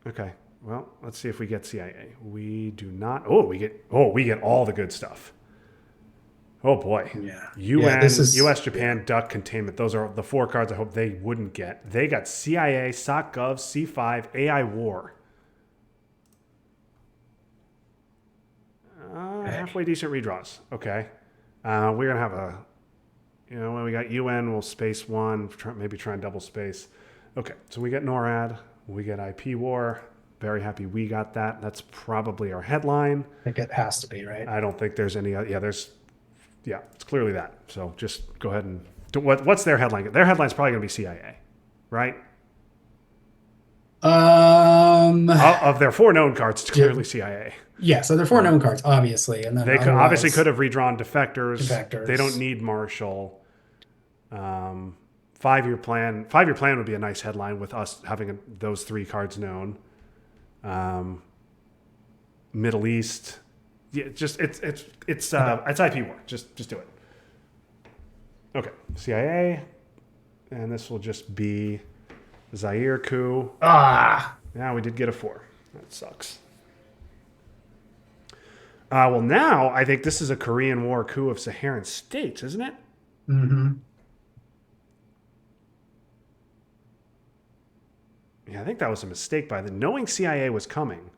Okay. Well, let's see if we get CIA. We do not. We get all the good stuff. Oh boy. Yeah. UN, Yeah, this is US, Japan, Duck, Containment. Those are the 4 cards I hope they wouldn't get. They got CIA, SOCGov, C5, AI War. halfway decent redraws. Okay. We're going to have a, when we got UN, we'll space one, maybe try and double space. Okay. So we get NORAD, we get IP War. Very happy we got that. That's probably our headline. I think it has to be, right? I don't think there's any, it's clearly that. So just go ahead and, what's their headline? Their headline's probably going to be CIA, right? Of their 4 known cards, it's clearly CIA. Yeah, so they're 4 known cards, obviously, and then They obviously could have redrawn defectors. They don't need Marshall. 5-year plan. 5-year plan would be a nice headline with us having those 3 cards known. Middle East. Yeah, just it's IP War. Just do it. Okay, CIA, and this will just be Zaire coup. Yeah, we did get a 4. That sucks. Well, now I think this is a Korean War coup of Saharan states, isn't it? Mm-hmm. Yeah, I think that was a mistake by them. Knowing CIA was coming,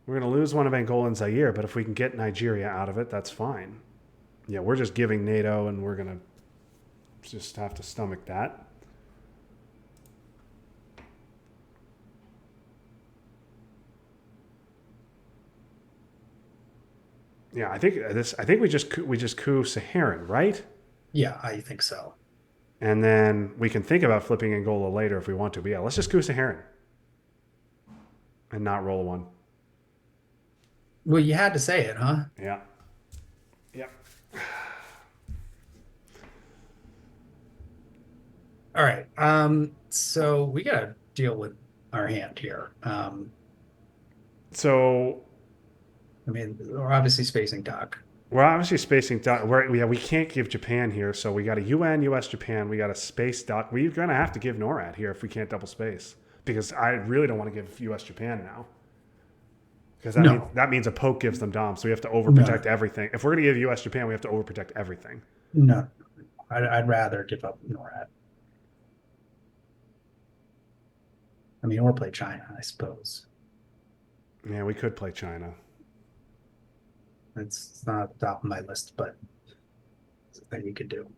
we're going to lose one of Angola and Zaire, but if we can get Nigeria out of it, that's fine. Yeah, we're just giving NATO, and we're going to just have to stomach that. Yeah, I think we just coup Saharan, right? Yeah, I think so. And then we can think about flipping Angola later if we want to. But yeah, let's just coup Saharan and not roll a 1. Well, you had to say it, huh? Yeah. Yep. All right. So we gotta deal with our hand here. So I mean, we're obviously spacing Doc. we're obviously spacing dock. We can't give Japan here, so we got a UN, US, Japan. We got a space dock. We're gonna have to give NORAD here if we can't double space, because I really don't want to give US, Japan now, because that means a poke gives them dom. So we have to overprotect everything. If we're gonna give US, Japan, we have to overprotect everything. No, I'd rather give up NORAD. I mean, or play China, I suppose. Yeah, we could play China. It's not at the top of my list, but it's a thing we could do.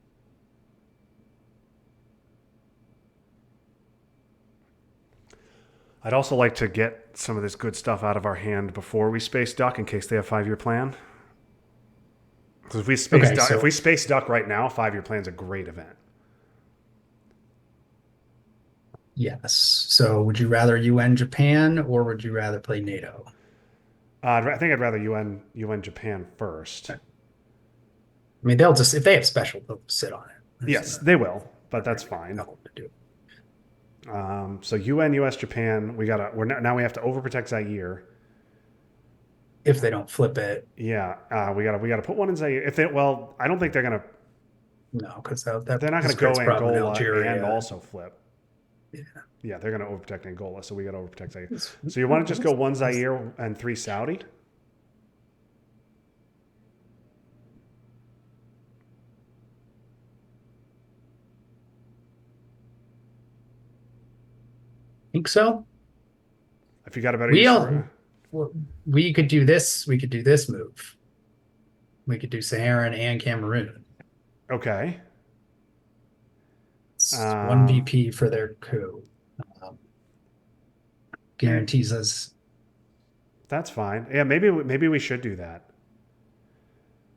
I'd also like to get some of this good stuff out of our hand before we space duck in case they have 5-year plan. Because if we space duck right now, 5-year plan's a great event. Yes. So would you rather UN Japan or would you rather play NATO? I think I'd rather UN Japan first. I mean, they'll just, if they have special, they'll sit on it. Yes, they will, but that's fine. To do. So UN, US, Japan, now we have to overprotect Zaire. If they don't flip it. Yeah, we gotta put one in Zaire. I don't think they're gonna. No, because they're not gonna go Angola and also flip. Yeah. Yeah, they're gonna overprotect Angola, so we gotta overprotect Zaire. So you want to just go 1 Zaire and 3 Saudi? Think so. If you got a better we could do this. We could do this move. We could do Saharan and Cameroon. Okay. It's 1 VP for their coup. Guarantees us. That's fine. Yeah, maybe we should do that.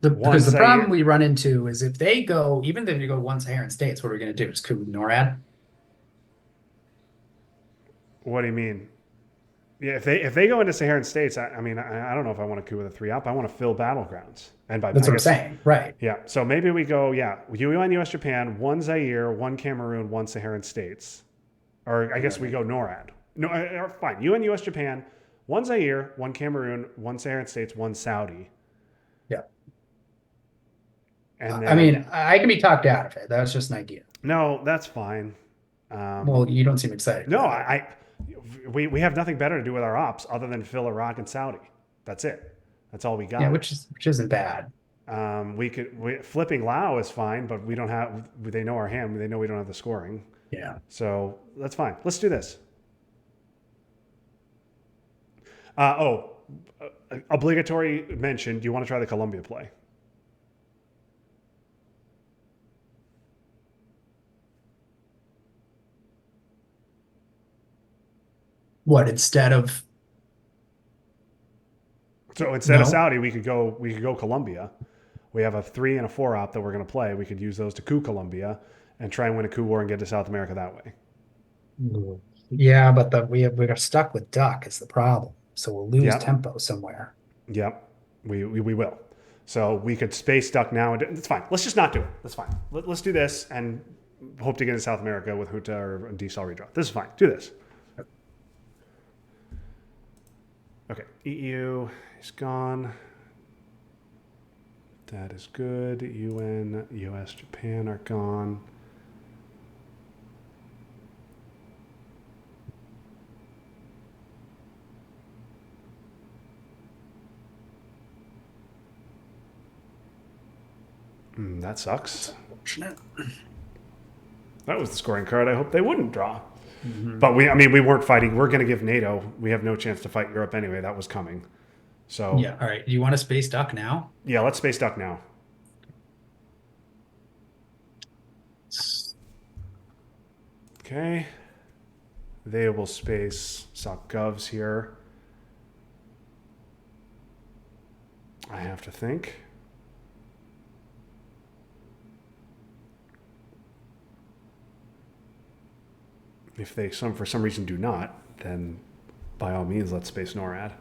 Because the problem we run into is if they go, even if you go 1 Saharan states, what are we going to do? Is coup NORAD? What do you mean? Yeah, if they go into Saharan states, I don't know if I want to coup with a 3-up. I want to fill battlegrounds. And that's what I'm saying, right? Yeah. So maybe we go, UN, US, Japan, 1 Zaire, 1 Cameroon, 1 Saharan states, or I guess we go NORAD. No, fine. UN, US, Japan, 1 Zaire, 1 Cameroon, 1 Saharan states, 1 Saudi. Yeah. And then, I mean, I can be talked out of it. That's just an idea. No, that's fine. Well, you don't seem excited. No, we have nothing better to do with our ops other than fill Iraq and Saudi. That's it. That's all we got. Yeah, which isn't bad. Flipping Lao is fine, but we don't have. They know our hand. They know we don't have the scoring. Yeah. So that's fine. Let's do this. obligatory mention. Do you want to try the Colombia play? What instead of So instead of no? Saudi, we could go Colombia. We have a 3 and a 4 op that we're going to play. We could use those to coup Colombia and try and win a coup war and get to South America that way. Yeah, but we are stuck with duck is the problem. So we'll lose Yeah, tempo somewhere. yep, we will. So we could space duck now. And it's fine. Let's just not do it. That's fine. Let's do this and hope to get in South America with Huta or D-Sol redraw. This is fine. Do this. Okay, EU is gone. That is good. UN, US, Japan are gone. That sucks. Unfortunate. That was the scoring card. I hope they wouldn't draw. But we weren't fighting. We're going to give NATO. We have no chance to fight Europe anyway. That was coming. So Yeah. All right. Do you want to space duck now? yeah, let's space duck now. Okay. They will space sock govs here. I have to think. If they for some reason do not, then by all means let's space NORAD.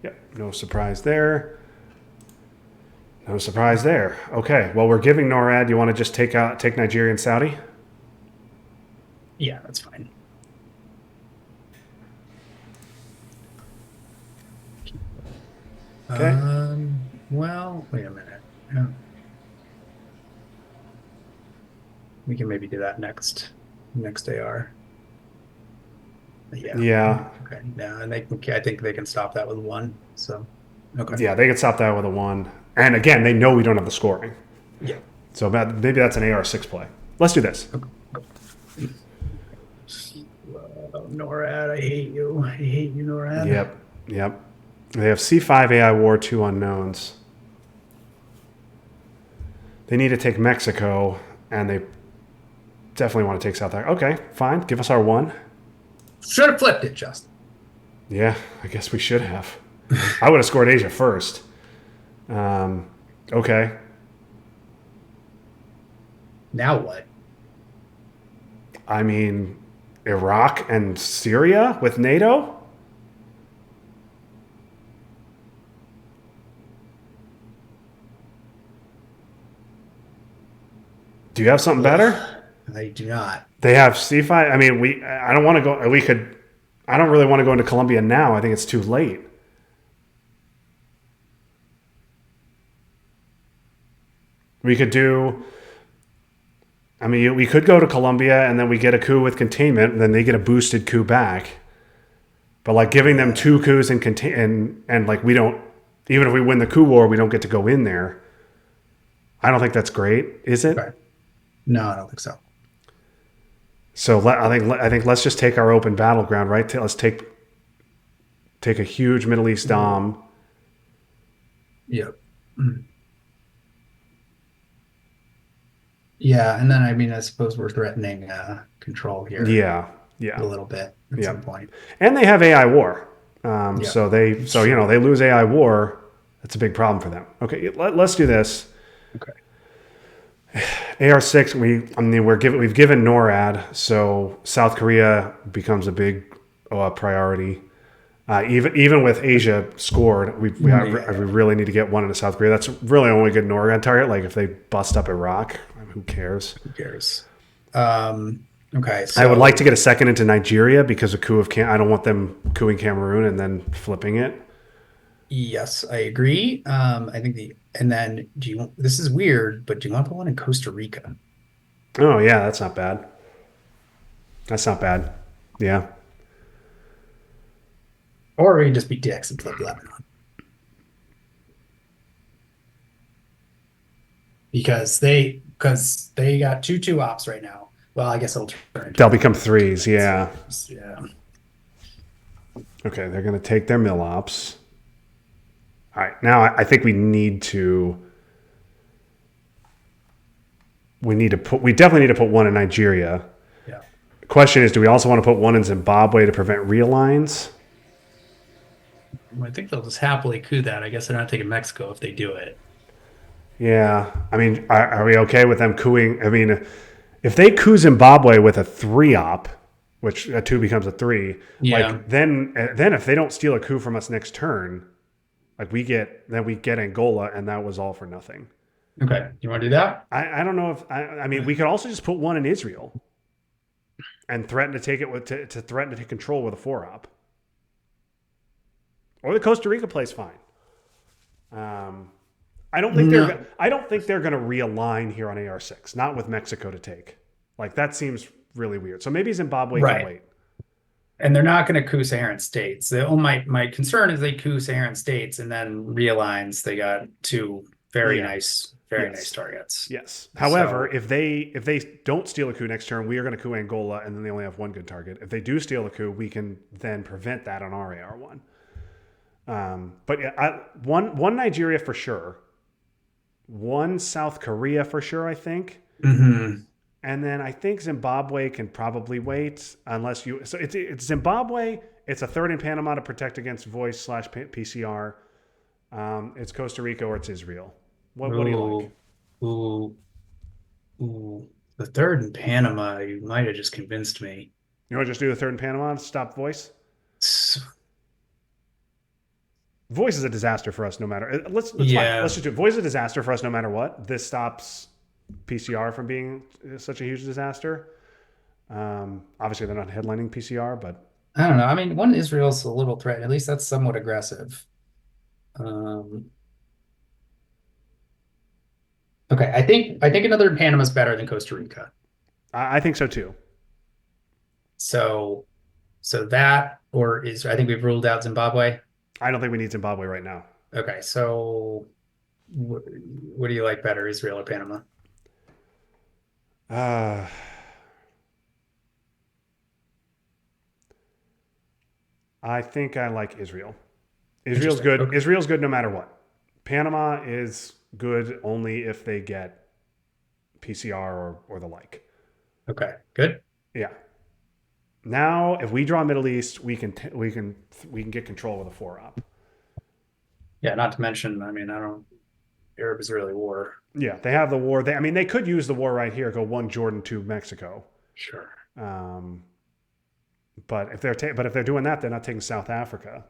Yep, no surprise there. No surprise there. Okay, well we're giving NORAD. You want to just take Nigeria and Saudi? Yeah, that's fine. Okay. Well, wait a minute. Yeah. We can maybe do that next AR. Yeah. Yeah. Okay. Yeah, and I think they can stop that with one. So, okay. Yeah, they could stop that with a 1. And again, they know we don't have the scoring. Yeah. So maybe that's an AR6 play. Let's do this. NORAD, I hate you. I hate you, NORAD. Yep. They have C5 AI War, 2 unknowns. They need to take Mexico, and they definitely want to take South Africa. Okay, fine. Give us our 1. Should have flipped it, Justin. Yeah, I guess we should have. I would have scored Asia first. Okay. Now what? I mean, Iraq and Syria with NATO? Do you have something better? I do not. They have C5. I mean, I don't want to go. We could. I don't really want to go into Colombia now. I think it's too late. We could do. I mean, we could go to Colombia and then we get a coup with containment, and then they get a boosted coup back. But like giving them 2 coups and like we don't, even if we win the coup war, we don't get to go in there. I don't think that's great, is it? Okay. No, I don't think so. So I think let's just take our open battleground, right? Let's take a huge Middle East dom. Yep. Yeah, and then I mean, I suppose we're threatening control here Yeah, a little bit at some point. and they have AI war. So they lose AI war. That's a big problem for them. Okay, let's do this. Okay. AR6. We've given NORAD, so South Korea becomes a big priority. Even with Asia scored, we really need to get 1 into South Korea. That's really only good NORAD target. Like if they bust up Iraq, who cares? Who cares? Okay. So I would like to get a 2nd into Nigeria because of coup of I don't want them cooing Cameroon and then flipping it. yes, I agree. I think and then this is weird, but do you want to put one in Costa Rica? Oh yeah, that's not bad. Yeah. Or we just be dicks and flip Lebanon because they got two ops right now. Well, I guess it'll turn into They'll one become in 2 threes. minutes. Yeah. Yeah. Okay, they're going to take their mill ops. All right, now I think we need to. We definitely need to put one in Nigeria. Yeah. The question is, do we also want to put one in Zimbabwe to prevent realigns? I think they'll just happily coup that. I guess they're not taking Mexico if they do it. Yeah, I mean, are we okay with them cooing? I mean, if they coup Zimbabwe with a 3-op, which a 2 becomes a 3, Yeah. like then if they don't steal a coup from us next turn, like we get Angola, and that was all for nothing. Okay. You want to do that? I don't know if I mean we could also just put one in Israel and threaten to take it to threaten to take control with a 4-op, or the Costa Rica plays fine. I don't think No. they're going to realign here on AR6, not with Mexico to take. Like that seems really weird. So maybe Zimbabwe can Right. wait. And they're not going to coup Saharan states. My concern is they coup Saharan states and then realigns. They got two Yeah. very nice Yes. targets. Yes. However, So if they don't steal a coup next turn, we are going to coup Angola, and then they only have one good target. If they do steal a coup, we can then prevent that on our AR1. But yeah, one Nigeria for sure, one South Korea for sure, I think. mhm. And then I think Zimbabwe can probably wait unless you. So it's Zimbabwe. It's a third in Panama to protect against voice/PCR. It's Costa Rica or it's Israel. What do you like? Ooh, ooh, ooh. The third in Panama, you might have just convinced me. You want to just do the third in Panama to stop voice? S- Voice is a disaster for us no matter. Let's fine. Yeah, Let's just do it. Voice is a disaster for us no matter what. This stops PCR from being such a huge disaster. Obviously, they're not headlining PCR, but I don't know. I mean, one Israel's a little threat. At least that's somewhat aggressive. Um, okay, I think another in Panama is better than Costa Rica. I think so too. So so that or is I think we've ruled out Zimbabwe. I don't think we need Zimbabwe right now. Okay, so what do you like better, Israel or Panama? Uh, I think I like Israel. Israel's Interesting. good. Okay. Israel's good no matter what. Panama is good only if they get PCR or the like. Okay. Good. Yeah. Now, if we draw Middle East, we can get control with a 4-op. Yeah, not to mention, I mean, I don't Arab Israeli war. Yeah, they have the war. I mean, they could use the war right here. Go one Jordan, two Mexico. Sure. Um, but if they're doing that, they're not taking South Africa.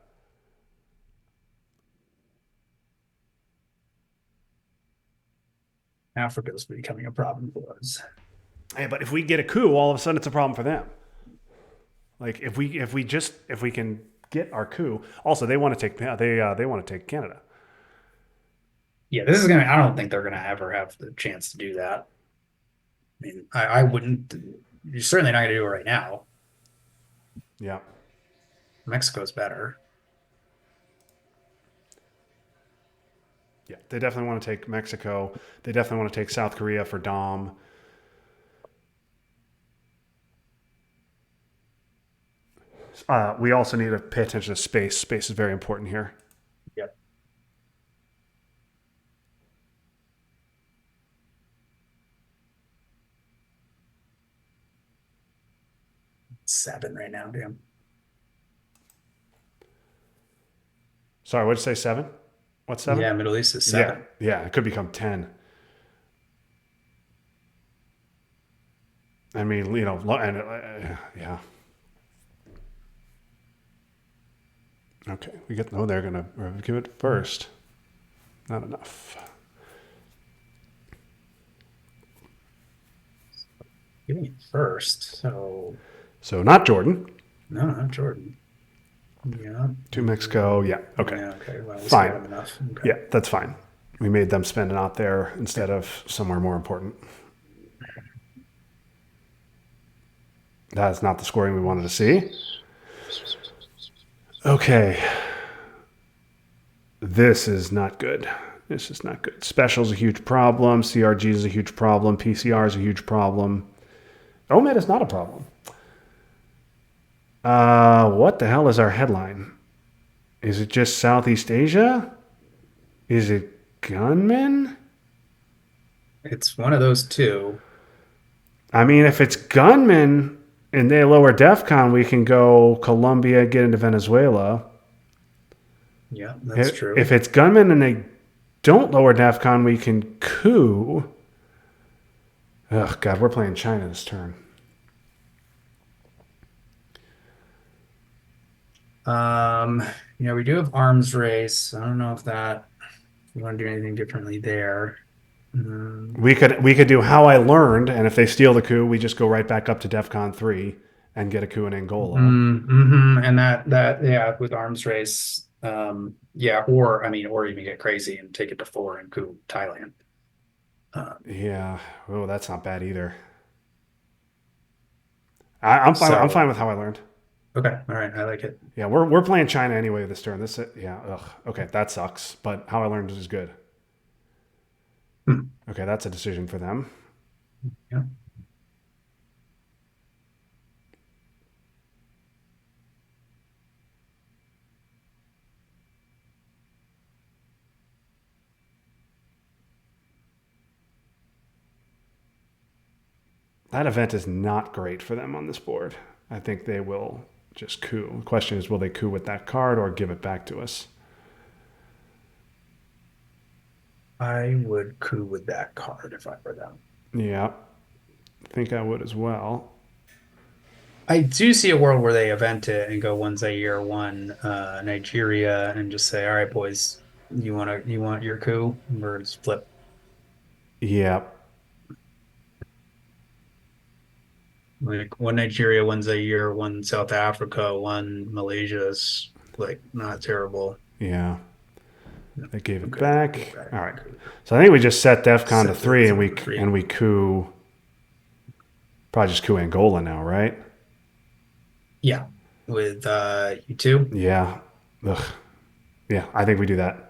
Africa's becoming a problem for us. Hey, but if we get a coup, all of a sudden it's a problem for them. Like if we can get our coup. Also, they want to take they want to take Canada. Yeah, this is gonna I don't think they're gonna ever have the chance to do that. I mean, I wouldn't you're certainly not gonna do it right now. Yeah. Mexico's better. Yeah, they definitely want to take Mexico. They definitely want to take South Korea for Dom. We also need to pay attention to space. Space is very important here. Yep. 7 right now, damn. Sorry, what'd you say? 7? What's 7? Yeah, Middle East is Yeah, 7. yeah, it could become 10. I mean, and yeah. Okay, we get. Oh, they're gonna give it first. Not enough. Give me first. So So not Jordan. no, not Jordan. Yeah. To Mexico. Yeah. Okay. Yeah, okay. Well, we Fine. still have enough. Okay. Yeah, that's fine. We made them spend an op there instead of somewhere more important. That is not the scoring we wanted to see. Okay. This is not good. This is not good. Special's a huge problem. CRG is a huge problem. PCR is a huge problem. OMED is not a problem. What the hell is our headline? Is it just Southeast Asia? Is it gunmen? It's one of those two. I mean, if it's gunmen and they lower DEFCON, we can go Colombia, get into Venezuela. Yeah, that's true. If it's gunmen and they don't lower DEFCON, we can coup. Oh, God, we're playing China this turn. We do have arms race. I don't know if we want to do anything differently there. We could do how I learned, and if they steal the coup, we just go right back up to DEFCON 3 and get a coup in Angola. And that with arms race, or even get crazy and take it to 4 and coup Thailand. Yeah. Oh, that's not bad either. I'm fine. I'm fine with how I learned. Okay. All right. I like it. Yeah, we're playing China anyway this turn. Yeah. Ugh. Okay, that sucks. But how I learned is good. Okay, that's a decision for them. Yeah. That event is not great for them on this board. I think they will just coup. The question is, will they coup with that card or give it back to us? I would coup with that card if I were them. Yeah, I think I would as well. I do see a world where they event it and go one Zaire, one Nigeria, and just say, "All right, boys, you want your coup?" Or just flip. Yeah. Like one Nigeria, one Zaire, one South Africa, one Malaysia is like not terrible. Yeah. They gave it back. All right. So I think we just set DEFCON to 3 and we coup. Probably just coup Angola now, right? Yeah. With you two? Yeah. Ugh. Yeah, I think we do that.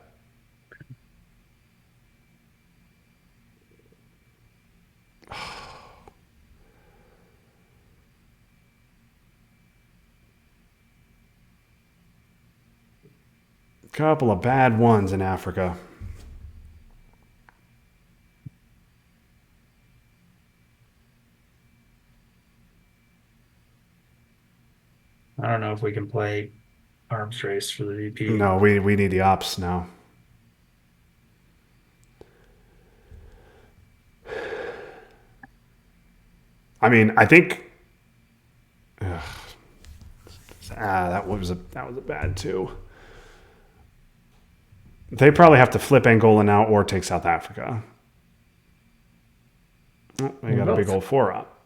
Couple of bad ones in Africa. I don't know if we can play arms race for the VP. No, we need the ops now. I mean, I think that was a bad two. They probably have to flip Angola now or take South Africa. Oh, they got a big old 4 up.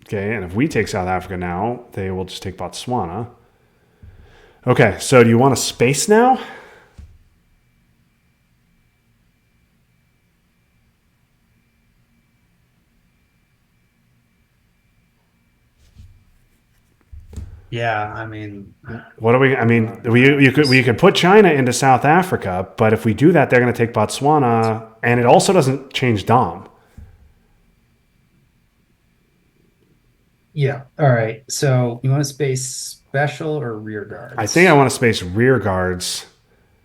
Okay, and if we take South Africa now, they will just take Botswana. Okay, so do you want a space now? Yeah, I mean, what do we? I mean, we could put China into South Africa, but if we do that, they're going to take Botswana, and it also doesn't change Dom. Yeah. All right. So you want to space special or rear guards? I think I want to space rear guards.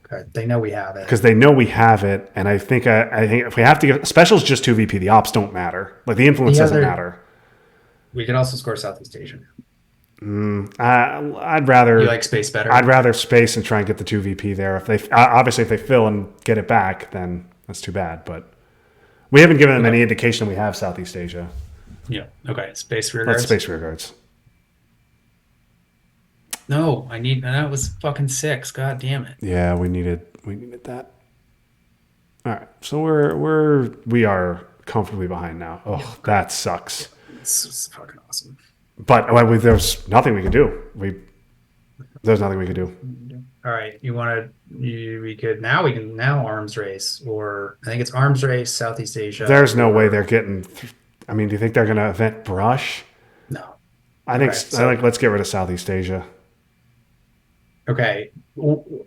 Okay. They know we have it. Because they know we have it, and I think if we have to give specials just 2 VP, the ops don't matter. Like the influence doesn't matter. We could also score Southeast Asia. I'd rather you like space better. I'd rather space and try and get the 2 VP there. If they obviously if they fill and get it back, then that's too bad. But we haven't given them any indication we have Southeast Asia. Yeah. Okay. Space rear guards. Let's space rear guards. No, that was fucking 6. God damn it. Yeah, we needed that. All right, so we are comfortably behind now. Oh, yeah, that sucks. It's fucking awesome. But there's nothing we can do. There's nothing we can do. All right, we can arms race, or I think it's arms race Southeast Asia. There's no way they're getting. I mean, do you think they're going to event brush? No. I think Okay, I so like let's get rid of Southeast Asia. okay,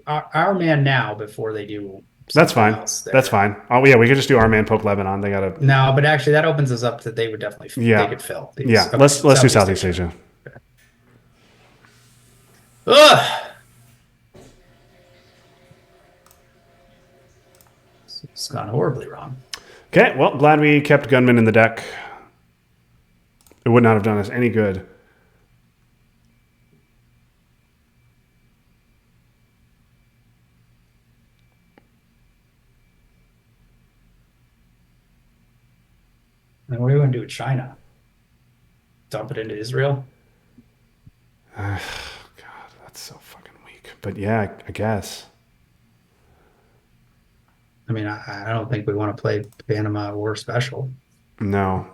our man now before they do That's something fine. else That's there. fine. Oh yeah, we could just do our man poke Lebanon. They gotta. No, but actually that opens us up to they would definitely they Yeah, could fill these. yeah. Okay, Let's do Southeast Southeast Asia. Asia. Okay. Ugh, it's gone horribly wrong. Okay. Well, glad we kept gunmen in the deck. It would not have done us any good. And what are we going to do with China? Dump it into Israel? God, that's so fucking weak. But yeah, I guess. I mean, I don't think we want to play Panama War Special. No.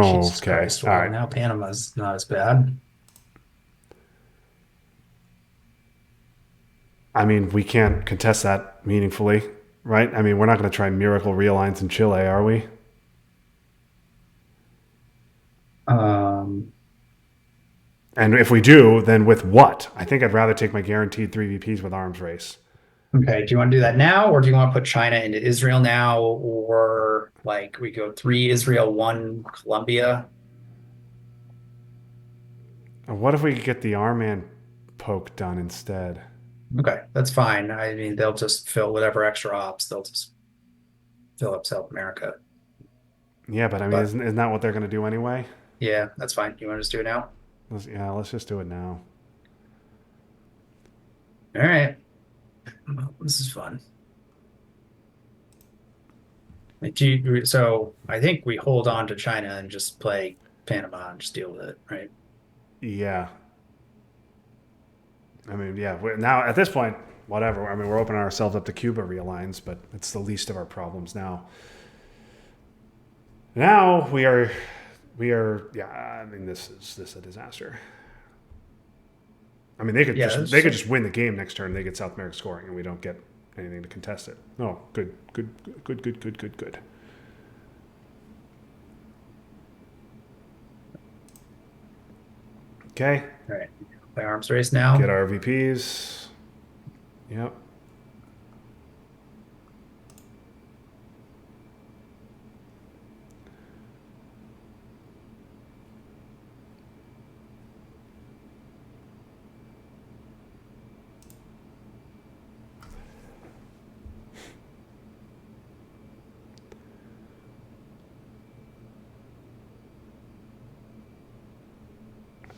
Jesus Okay. Christ. All Well, right. now Panama's not as bad. I mean, we can't contest that meaningfully, right? I mean, we're not going to try miracle realigns in Chile, are we? Um, And if we do, then with what? I think I'd rather take my guaranteed 3 VPs with arms race. okay. Do you want to do that now, or do you want to put China into Israel now, or like we go three Israel, one Colombia? And what if we could get the Arman poke done instead? Okay, that's fine. I mean, they'll just fill whatever extra ops, they'll just fill up South America. Yeah, but I mean, But isn't that what they're going to do anyway? yeah, that's fine. You want to just do it now? Let's just do it now. All right. Well, this is fun. So I think we hold on to China and just play Panama and just deal with it, right? Yeah. I mean, yeah. Now at this point, whatever. I mean, we're opening ourselves up to Cuba realigns, but it's the least of our problems now. Now we are. Yeah. I mean, this is a disaster. I mean, Yeah, they could just win the game next turn. They get South America scoring, and we don't get anything to contest it. Oh, good. Okay, all right. Play arms race now. get our VPs. Yep.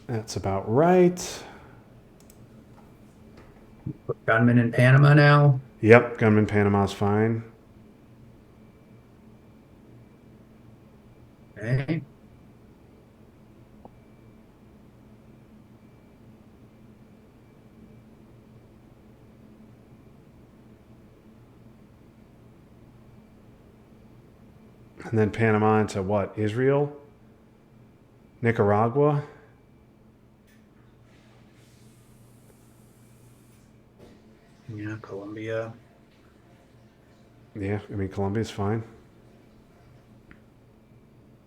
That's about right. Put gunmen in Panama now. Yep, Gunman Panama's fine. Okay. And then Panama into what? Israel? Nicaragua? Yeah, Colombia. Yeah, I mean, Colombia's fine.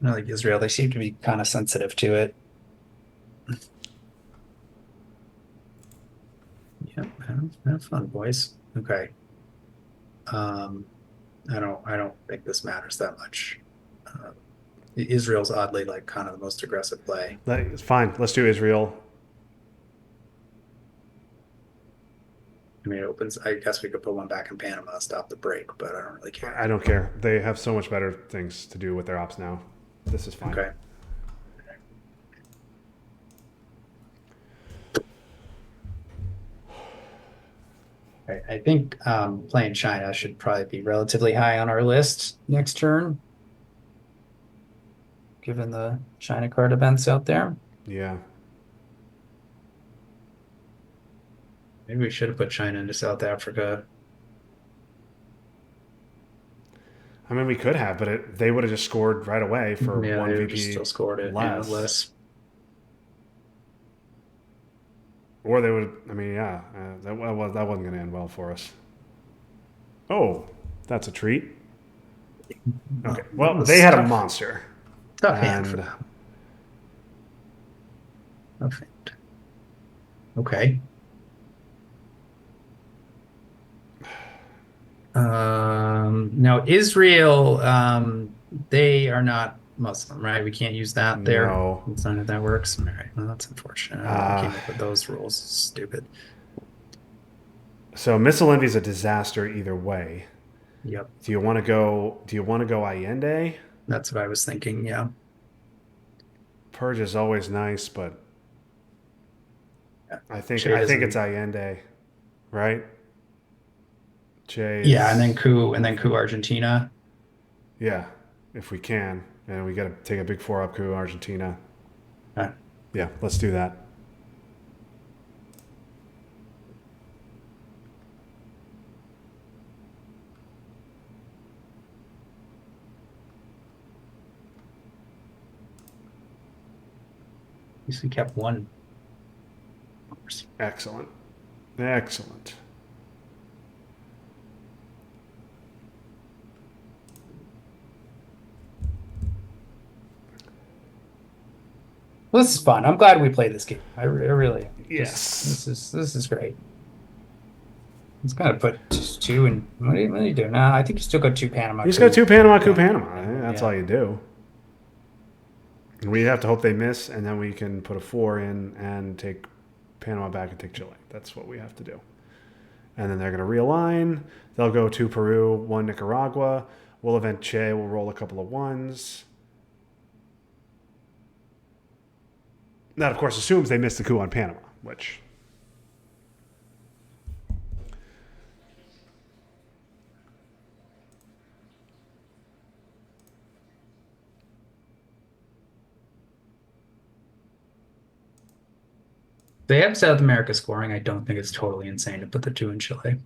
No, like Israel, they seem to be kind of sensitive to it. Yeah, have fun, boys. Okay. Um, I don't think this matters that much. Uh, Israel's oddly like kind of the most aggressive play. It's fine. Let's do Israel. I mean, it opens. I guess we could put one back in Panama, stop the break, but I don't really care. I don't care. They have so much better things to do with their ops now. This is fine. Okay. I think playing China should probably be relatively high on our list next turn, given the China card events out there. Yeah. Maybe we should have put China into South Africa. I mean, we could have, but they would have just scored right away for Yeah, one they VP just still scored it. less. Yeah, less. Or they would. I mean, yeah, that wasn't going to end well for us. Oh, that's a treat. Okay. Well, they had a monster. Tough hand for And them. Perfect. Okay. Now Israel, they are not Muslim, right? We can't use that there. No. That's not how that works. All right. Well, that's unfortunate. I don't know who Uh, came up with those rules. Stupid. so missile envy is a disaster either way. Yep. Do you want to go? Do you want to go Allende? That's what I was thinking. Yeah. Purge is always nice, but Yeah. I think Che I think it's doesn't. Allende, right? Yeah, and then Jay's coup Argentina. yeah, if we can, and we got to take a big 4-up coup Argentina. Uh, Yeah, let's do that. at least we kept one. Excellent, excellent. Well, this is fun. I'm glad we played this game. I really am. Yes. This is great. It's gonna put two and what do you do? Nah, I think you still got two Panama You just got coup. two Panama coup Yeah. Panama. That's Yeah. all you do. We have to hope they miss, and then we can put a 4 in and take Panama back and take Chile. That's what we have to do. And then they're going to realign. They'll go to Peru, 1 Nicaragua. We'll event Che. We'll roll a couple of ones. That, of course, assumes they missed the coup on Panama, which. They have South America scoring. I don't think it's totally insane to put the two in Chile.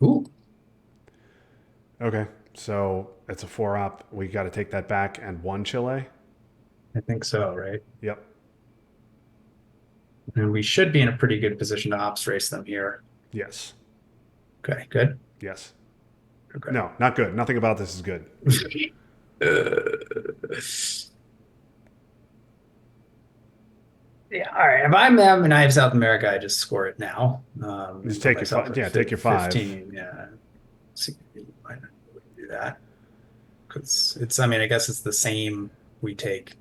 Ooh, Okay, so it's a 4-up. We got to take that back and 1 Chile. I think so, right? Yep. And we should be in a pretty good position to ops race them here. Yes. Okay, good. Yes. Okay. No, not good. Nothing about this is good. Yeah, all right. If I'm them and I have South America, I just score it now. Just And put take your myself five. at Yeah, take your 5. 15. Yeah. See, why not do that? Because it's, I mean, I guess it's the same. We take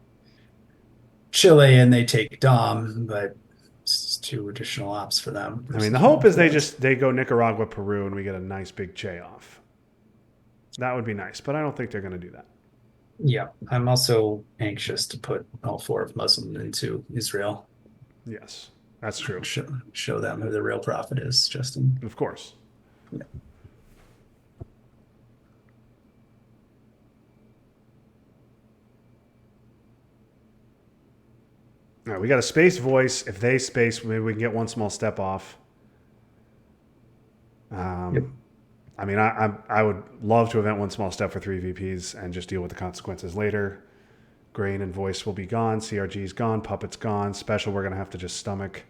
Chile and they take Dom, but it's two additional ops for them I mean, the versus hope one is for us. they go Nicaragua, Peru, and we get a nice big Che off. That would be nice, but I don't think they're going to do that. Yeah, I'm also anxious to put all four of Muslim into Israel. Yes, that's true. Show them who the real prophet is, Justin. Of course. Yeah. All right, we got a space voice. If they space, maybe we can get one small step off. Yep. I mean, I would love to event one small step for 3 VPs and just deal with the consequences later. Grain and voice will be gone. CRG's gone. Puppet's gone. Special, we're going to have to just stomach.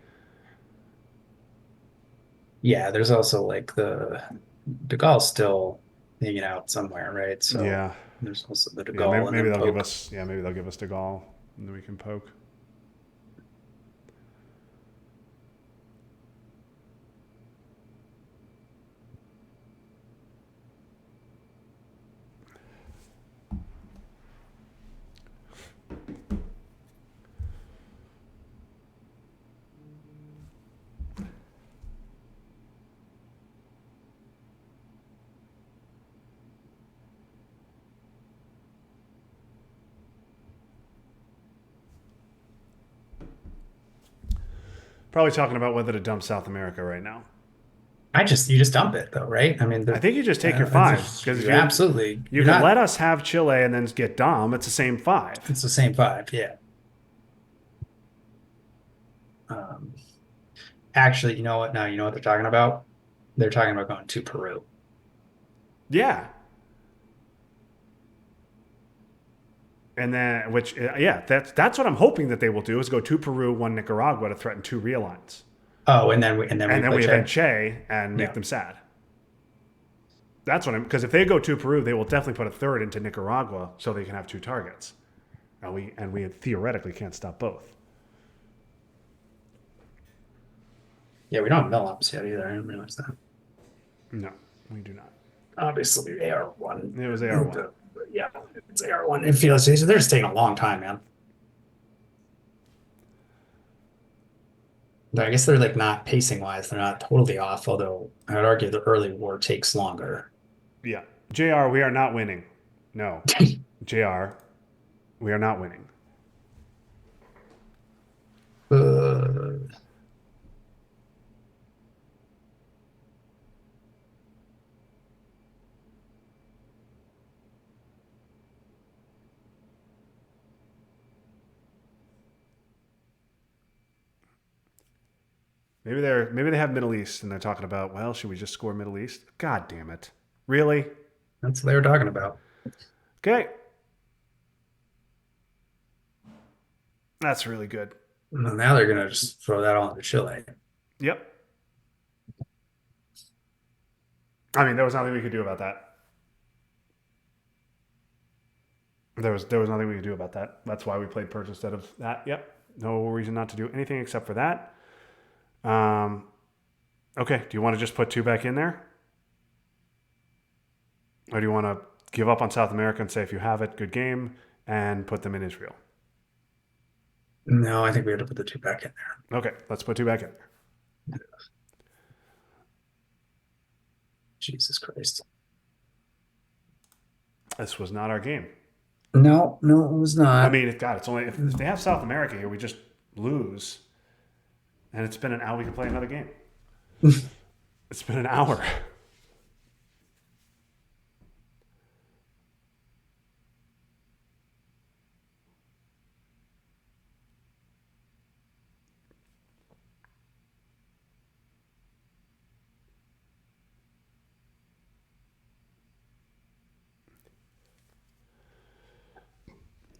Yeah, there's also like the De Gaulle's still hanging out somewhere, right? So Yeah. there's also the De Yeah, Gaulle maybe and then they'll give Poke. us. Yeah, maybe they'll give us De Gaulle, and then we can poke. Probably talking about whether to dump South America right now. You just dump it though, right? I mean, I think you just take your 5 because you absolutely you can let us have Chile and then get Dom. It's the same 5. It's the same 5, yeah. Um, actually, you know what? Now you know what they're talking about. They're talking about going to Peru. Yeah. And then, yeah, that's what I'm hoping that they will do is go to Peru, 1 Nicaragua to threaten 2 realigns. Oh, and then we event Che and make them sad. That's what I'm because if they go to Peru, they will definitely put a 3rd into Nicaragua so they can have 2 targets. We theoretically can't stop both. Yeah, we don't have mill-ups yet either. I didn't realize that. No, we do not. Obviously, AR1. It was AR1. Yeah, it's AR1. It feels they're just taking a long time, man. I guess they're like not pacing wise, they're not totally off, although I would argue the early war takes longer. Yeah. JR, we are not winning. No. JR, we are not winning. Uh, Maybe they have Middle East and they're talking about, well, should we just score Middle East? God damn it. Really? that's what they were talking about. Okay. That's really good. And now they're gonna just throw that all into Chile. Yep. I mean, there was nothing we could do about that. There was nothing we could do about that. That's why we played Perch instead of that. Yep. No reason not to do anything except for that. Okay. Do you want to just put 2 back in there? Or do you want to give up on South America and say if you have it, good game, and put them in Israel? No, I think we had to put the 2 back in there. Okay. Let's put 2 back in there. Jesus Christ. This was not our game. No, no, it was not. I mean, God, it's only if they have South America here, we just lose, and it's been an hour. We can play another game. It's been an hour.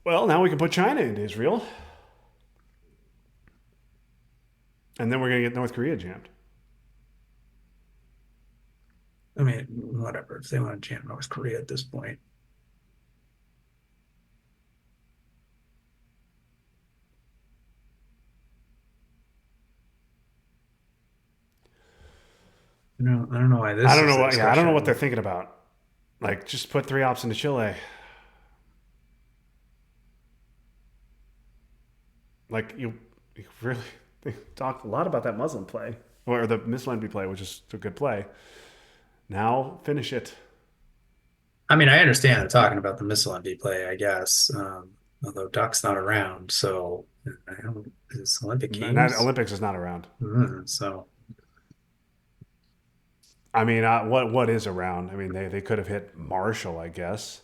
Well, now we can put China into Israel, and then we're going to get North Korea jammed. I mean, whatever. If they want to jam North Korea at this point. No, I don't know why this. I don't know what. Yeah, I don't know what they're thinking about. Like, just put 3 ops into Chile. Like you really talked a lot about that Muslim play or the Mislenby play, which is a good play. Now finish it. I mean, I understand they're talking about the missile MD play, I guess. Although Duck's not around, so I don't. Is Olympic Games? Olympics is not around. So I mean, what is around? I mean, they could have hit Marshall, I guess.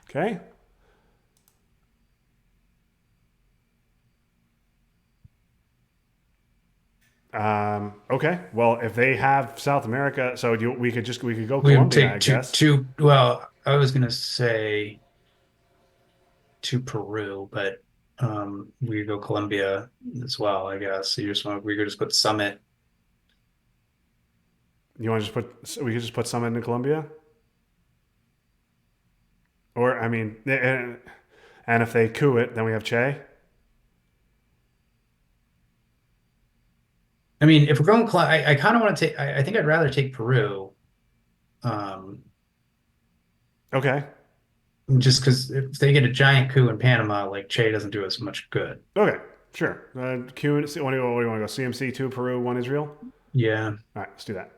Okay. Okay. Well, if they have South America, so we could go we would Colombia, take I guess. two. Well, I was gonna say to Peru, but we could go Colombia as well, I guess. So we could just put Summit. You want to we could just put some in Colombia? Or, I mean, and if they coup it, then we have Che. I mean, if we're going, I kind of want to take. I think I'd rather take Peru. Okay. Just because if they get a giant coup in Panama, like Che doesn't do us much good. Okay. Sure. Q. What do you want to go? CMC 2, Peru 1, Israel. Yeah, All right. Let's do that.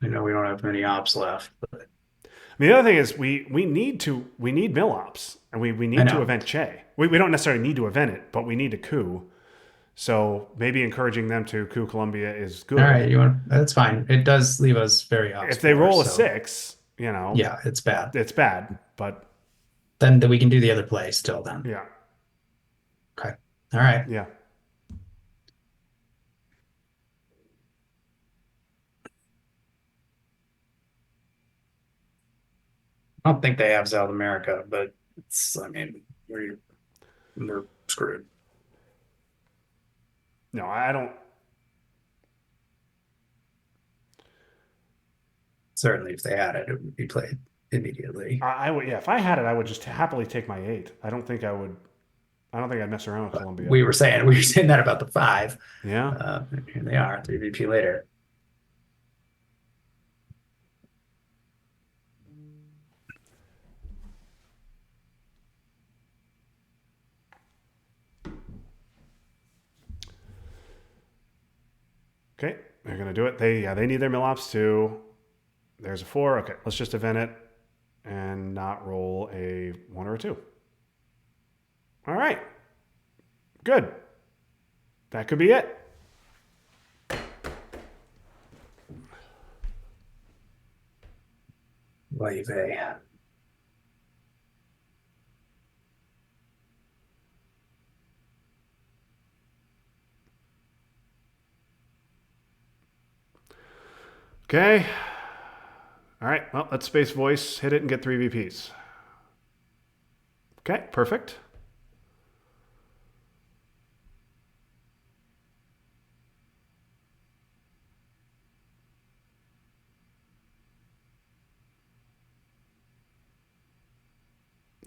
I know we don't have many ops left, but I mean, the other thing is we need mill ops and we need to event Che. We don't necessarily need to event it, but we need a coup. So maybe encouraging them to coup Colombia is good. all right, that's fine. It does leave us very ops If they roll a so 6, yeah, it's bad. it's bad. But Then we can do the other play still. Then yeah, okay, all right. yeah. I don't think they have South America, but I mean, we're screwed. No, I don't. Certainly, if they had it, it would be played immediately. I would, yeah. If I had it, I would just happily take my 8. I don't think I would. I don't think I'd mess around with But Columbia. we were saying that about the 5. Yeah. Here they are, 3 VP later. Okay, they're gonna do it. They need their Millops too. There's a 4. Okay, let's just event it and not roll a 1 or a 2. All right, good. That could be it. Wave A. Okay. All right. Well, let's Space Voice, hit it, and get 3 VPs. Okay, perfect.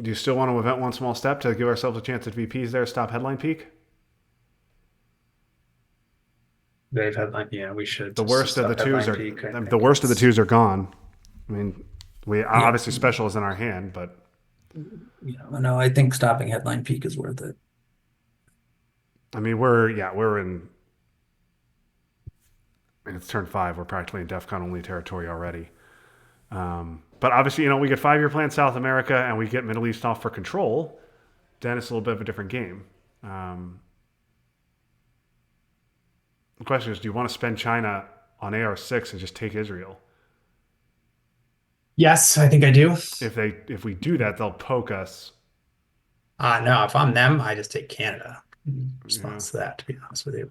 Do you still want to event one small step to give ourselves a chance at VPs there? Stop headline peak. They've headline. Yeah, we should The just worst of the stop twos headline are peak. I the think worst of the it's, twos are gone. I mean, we Yeah. obviously special is in our hand, but No, I think stopping headline peak is worth it. I mean we're in. I mean, it's turn 5. We're practically in DEF CON only territory already. But obviously, we get 5-year plan South America and we get Middle East off for control. Then it's a little bit of a different game. The question is, do you want to spend China on AR6 and just take Israel? yes, I think I do. If we do that, they'll poke us. No, if I'm them, I just take Canada in Yeah. response to that, to be honest with you.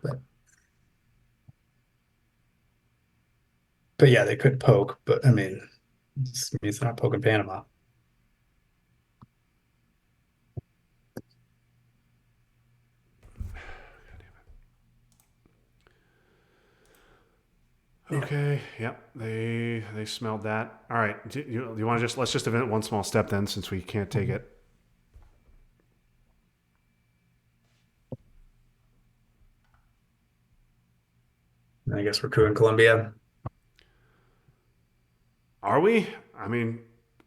But yeah, they could poke, but I mean, this means they're not poking Panama. Okay. Yep. They smelled that. All right. Do you want to let's just event one small step then, since we can't take it. I guess we're coup in Colombia. Are we? I mean,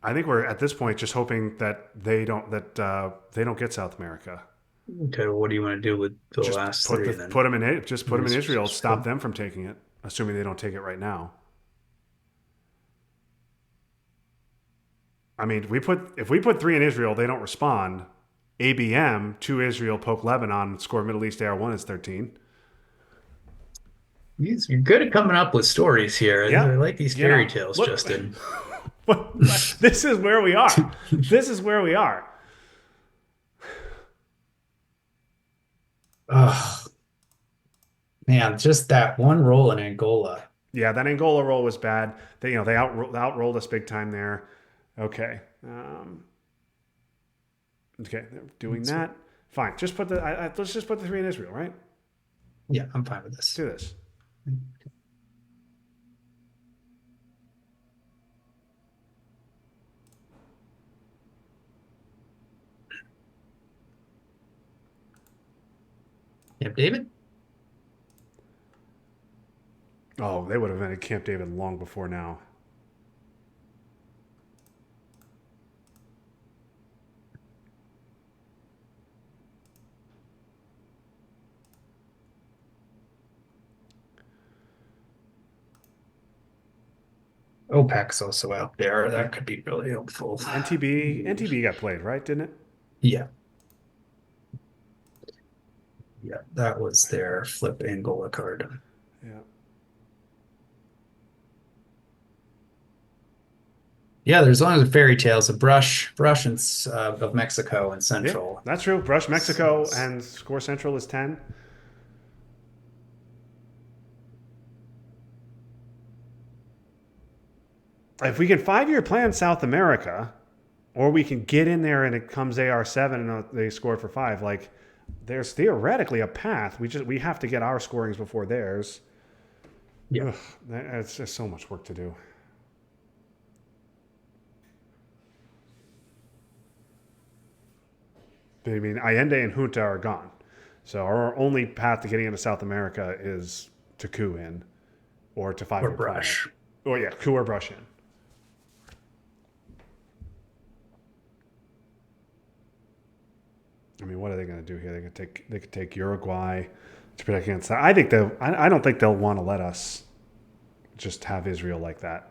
I think we're at this point just hoping that they don't get South America. Okay, well, what do you want to do with the Just last put 3 the, then? put them in just put them in Just- Israel. just Stop put- them from taking it, assuming they don't take it right now. I mean, if we put 3 in Israel, they don't respond. ABM 2 Israel poke Lebanon, score Middle East AR1 is 13. You're good at coming up with stories here. Yeah. I like these You know, fairy tales, look- Justin. This is where we are. This is where we are. Oh, man, just that one roll in Angola. Yeah, that Angola roll was bad. They outrolled us big time there. Okay. Okay, they're doing that. Fine. Just put let's just put the 3 in Israel, right? Yeah, I'm fine with Let's this. do this. Yep, David? Oh, they would have been at Camp David long before now. OPEC's also out there. That could be really helpful. NTB got played, right? Didn't it? Yeah. Yeah, that was their flip Angola card. Yeah. Yeah, there's only the fairy tales of Brush and of Mexico and Yeah, Central. that's true. Brush Mexico and score Central is 10. If we can 5-year plan South America, or we can get in there and it comes AR7 and they score for 5, like there's theoretically a path. We have to get our scorings before theirs. Yeah. Ugh, it's just so much work to do. I mean, Allende and Junta are gone. So our only path to getting into South America is to coup in or to Or five-year plan. brush. Or yeah, coup or brush in. I mean, what are they going to do here? They could take Uruguay to protect against that. I don't think they'll want to let us just have Israel like that.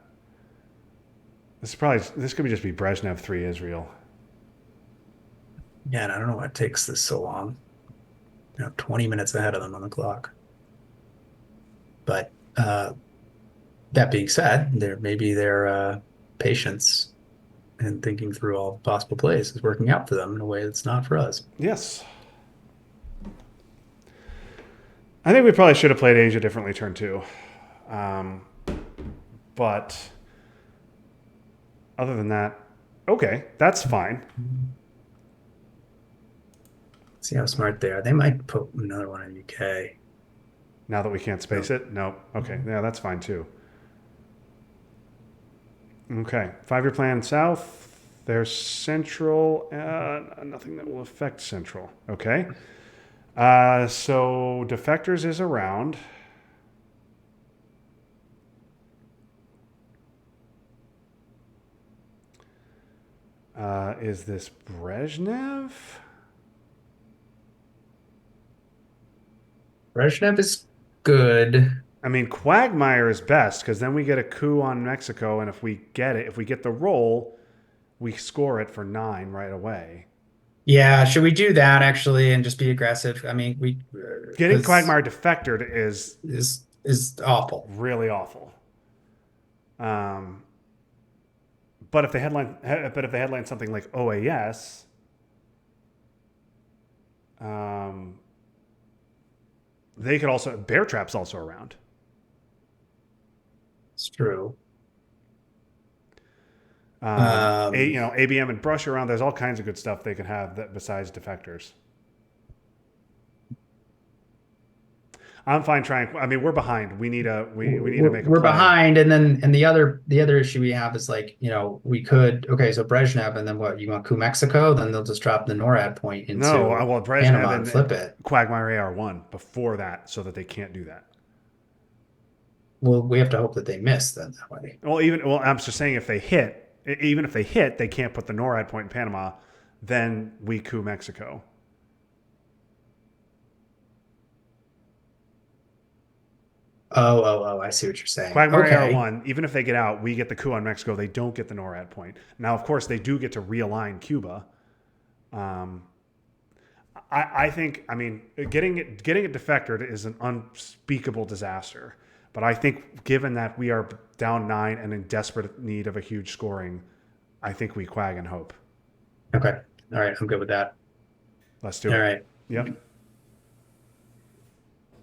This could just be Brezhnev 3 Israel. Yeah, and I don't know why it takes this so long. 20 minutes ahead of them on the clock. But that being said, maybe their patience and thinking through all possible plays is working out for them in a way that's not for us. Yes. I think we probably should have played Asia differently turn 2. But other than that, okay, that's fine. See how smart they are. They might put another one in UK. Now that we can't space it? No. Okay, yeah, that's fine too. Okay, 5-year plan south. There's central. Nothing that will affect central. Okay. So defectors is around. Is this Brezhnev? Brezhnev is good. I mean, Quagmire is best because then we get a coup on Mexico, and if we get the roll, we score it for 9 right away. Yeah, should we do that actually and just be aggressive? I mean, we Getting 'cause Quagmire defectored is is awful. really awful. Um, but if they headline something like OAS, they could also Bear Trap's also around. It's true. ABM and Brush around. There's all kinds of good stuff they can have that besides defectors. I'm fine trying. I mean, we're behind. We need to make a We're play. behind, and the other issue we have is like, we could, okay, so Brezhnev, and then what, you want coup Mexico, then they'll just drop the NORAD point into No, well, Panama Brezhnev and flip it. Quagmire AR1 before that, so that they can't do that. Well, we have to hope that they miss then that way. Well, I'm just saying if they hit, even if they hit, they can't put the NORAD point in Panama. Then we coup Mexico. Oh, I see what you're saying. Quagmire Okay. AR1, even if they get out, we get the coup on Mexico. They don't get the NORAD point. Now, of course, they do get to realign Cuba. I think, I mean, getting it defectored is an unspeakable disaster. But I think, given that we are down 9 and in desperate need of a huge scoring, I think we quag and hope. Okay. All right. I'm good with that. Let's do it. All right. Yep.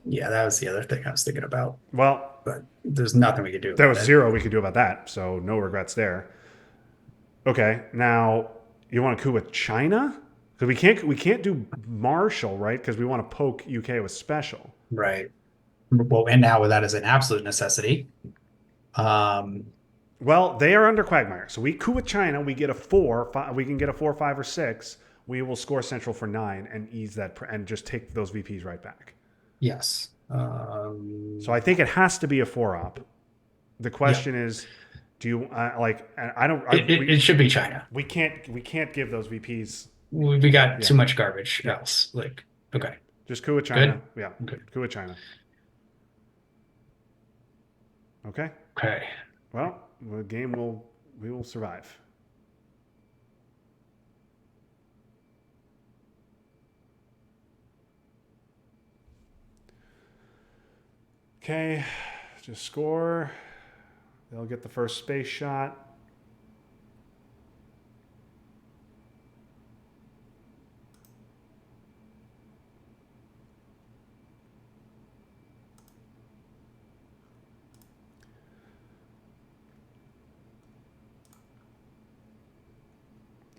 Yeah, that was the other thing I was thinking about, Well, but there's nothing we could do there about was it. 0 we could do about that, so no regrets there. Okay, now you want to coup with China? Because we can't do Marshall, right? Because we want to poke UK with special. Right. Well, and now that is an absolute necessity. Well, they are under Quagmire, so we coup with China. We get a 4. We can get a 4, 5, or 6. We will score Central for 9 and ease that and just take those VPs right back. Yes. So I think it has to be a 4-op. The question is, do you like? I don't. It should be China. We can't give those VPs. We got too much garbage else. Like, okay. Just coup with China. Good? Yeah. Okay. Coup with China. Okay. Okay. Well, the game we will survive. Okay, just score. They'll get the first space shot.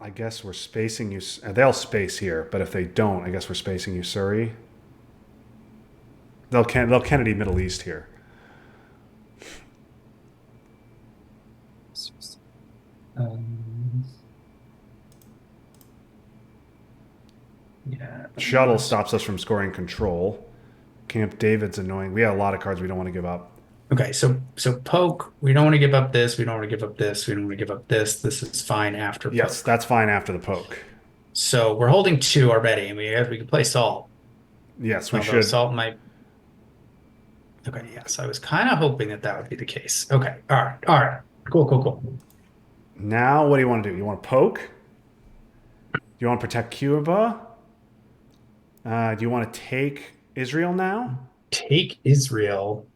I guess we're spacing you. They'll space here, but if they don't, I guess we're spacing you, Surrey. They'll Kennedy Middle East here. Shuttle stops us from scoring control. Camp David's annoying. We have a lot of cards we don't want to give up. Okay, so poke. We don't want to give up this. We don't want to give up this. We don't want to give up this. This is fine after Yes, poke. that's fine after the poke. So we're holding 2 already, and we can play salt. Yes, we Although should. salt might. Okay, yes, I was kind of hoping that that would be the case. Okay, all right, cool. Now, what do you want to do? You want to poke? Do you want to protect Cuba? Do you want to take Israel now? Take Israel.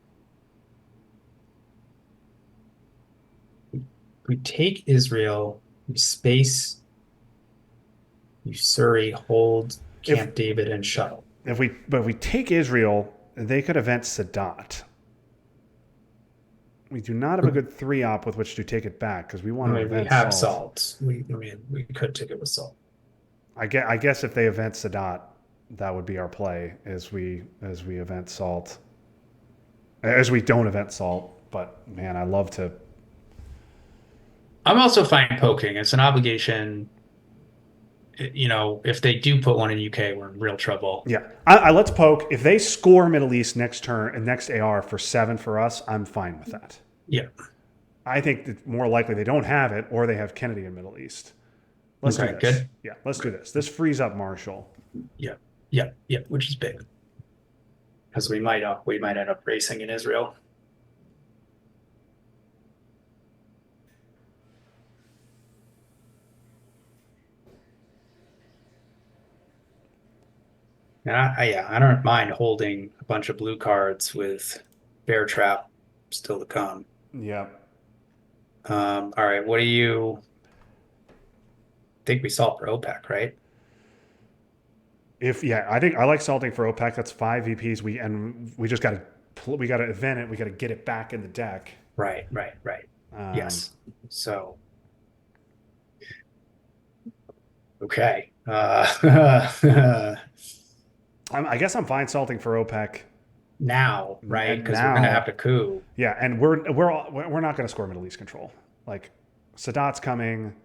We take Israel. We space. You Surrey hold Camp David and shuttle. But if we take Israel, they could event Sadat. We do not have a good 3-op with which to take it back because we I want to mean, we event have Salt. salt. We could take it with salt. I guess if they event Sadat, that would be our play as we event Salt. As we don't event Salt, but man, I love to. I'm also fine poking. It's an obligation. If they do put one in UK, we're in real trouble. Yeah, I let's poke. If they score Middle East next turn and next AR for 7 for us, I'm fine with that. Yeah. I think that more likely they don't have it or they have Kennedy in Middle East. Let's do Okay, this. good. Yeah, let's do this. This frees up Marshall. Yeah, which is big. Because we might end up racing in Israel. And I don't mind holding a bunch of blue cards with Bear Trap still to come. Yeah. All right, what do you think we solve for OPEC, right? I think I like salting for OPEC. That's 5 VPs. We just got to event it. We got to get it back in the deck. Right. Yes. So, okay. I guess I'm fine salting for OPEC Now, right? Because we're Now. gonna have to coup. Yeah, and we're not going to score Middle East control. Like Sadat's coming.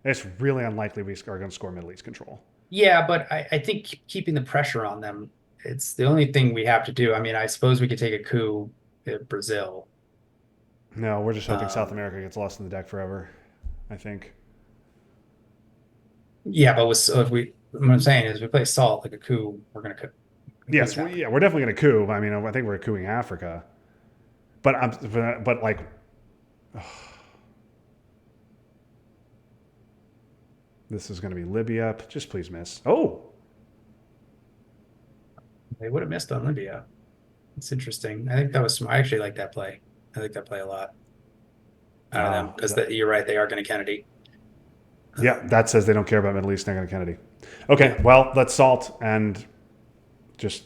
It's really unlikely we are going to score Middle East control. Yeah, but I think keeping the pressure on them, it's the only thing we have to do. I mean, I suppose we could take a coup in Brazil. No, we're just hoping South America gets lost in the deck forever. I think. Yeah, but what I'm saying is, we play salt like a coup. We're gonna coup. Yes, we're definitely going to coup. I mean, I think we're cooing Africa, but like, this is going to be Libya. Just please miss. Oh, They would have missed on Libya. It's interesting. I think that was smart. I actually like that play. I like that play a lot. I don't know, because you're right. They are going to Kennedy. Yeah, that says they don't care about Middle East. They're going to Kennedy. Okay, well, let's salt and just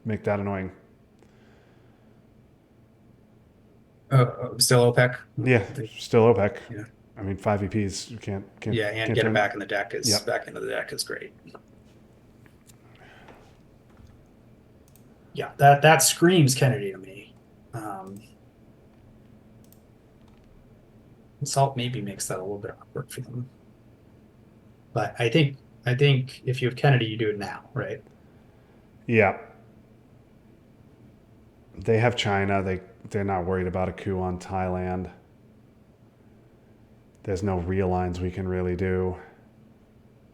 make that annoying. Still OPEC. Yeah, still OPEC. Yeah. I mean, 5 VPs. You can't Yeah, and get them back in the deck is back into the deck is great. Yeah, that screams Kennedy to me. Salt maybe makes that a little bit awkward for them. But I think if you have Kennedy, you do it now, right? Yeah. They have China. They're not worried about a coup on Thailand. There's no realigns we can really do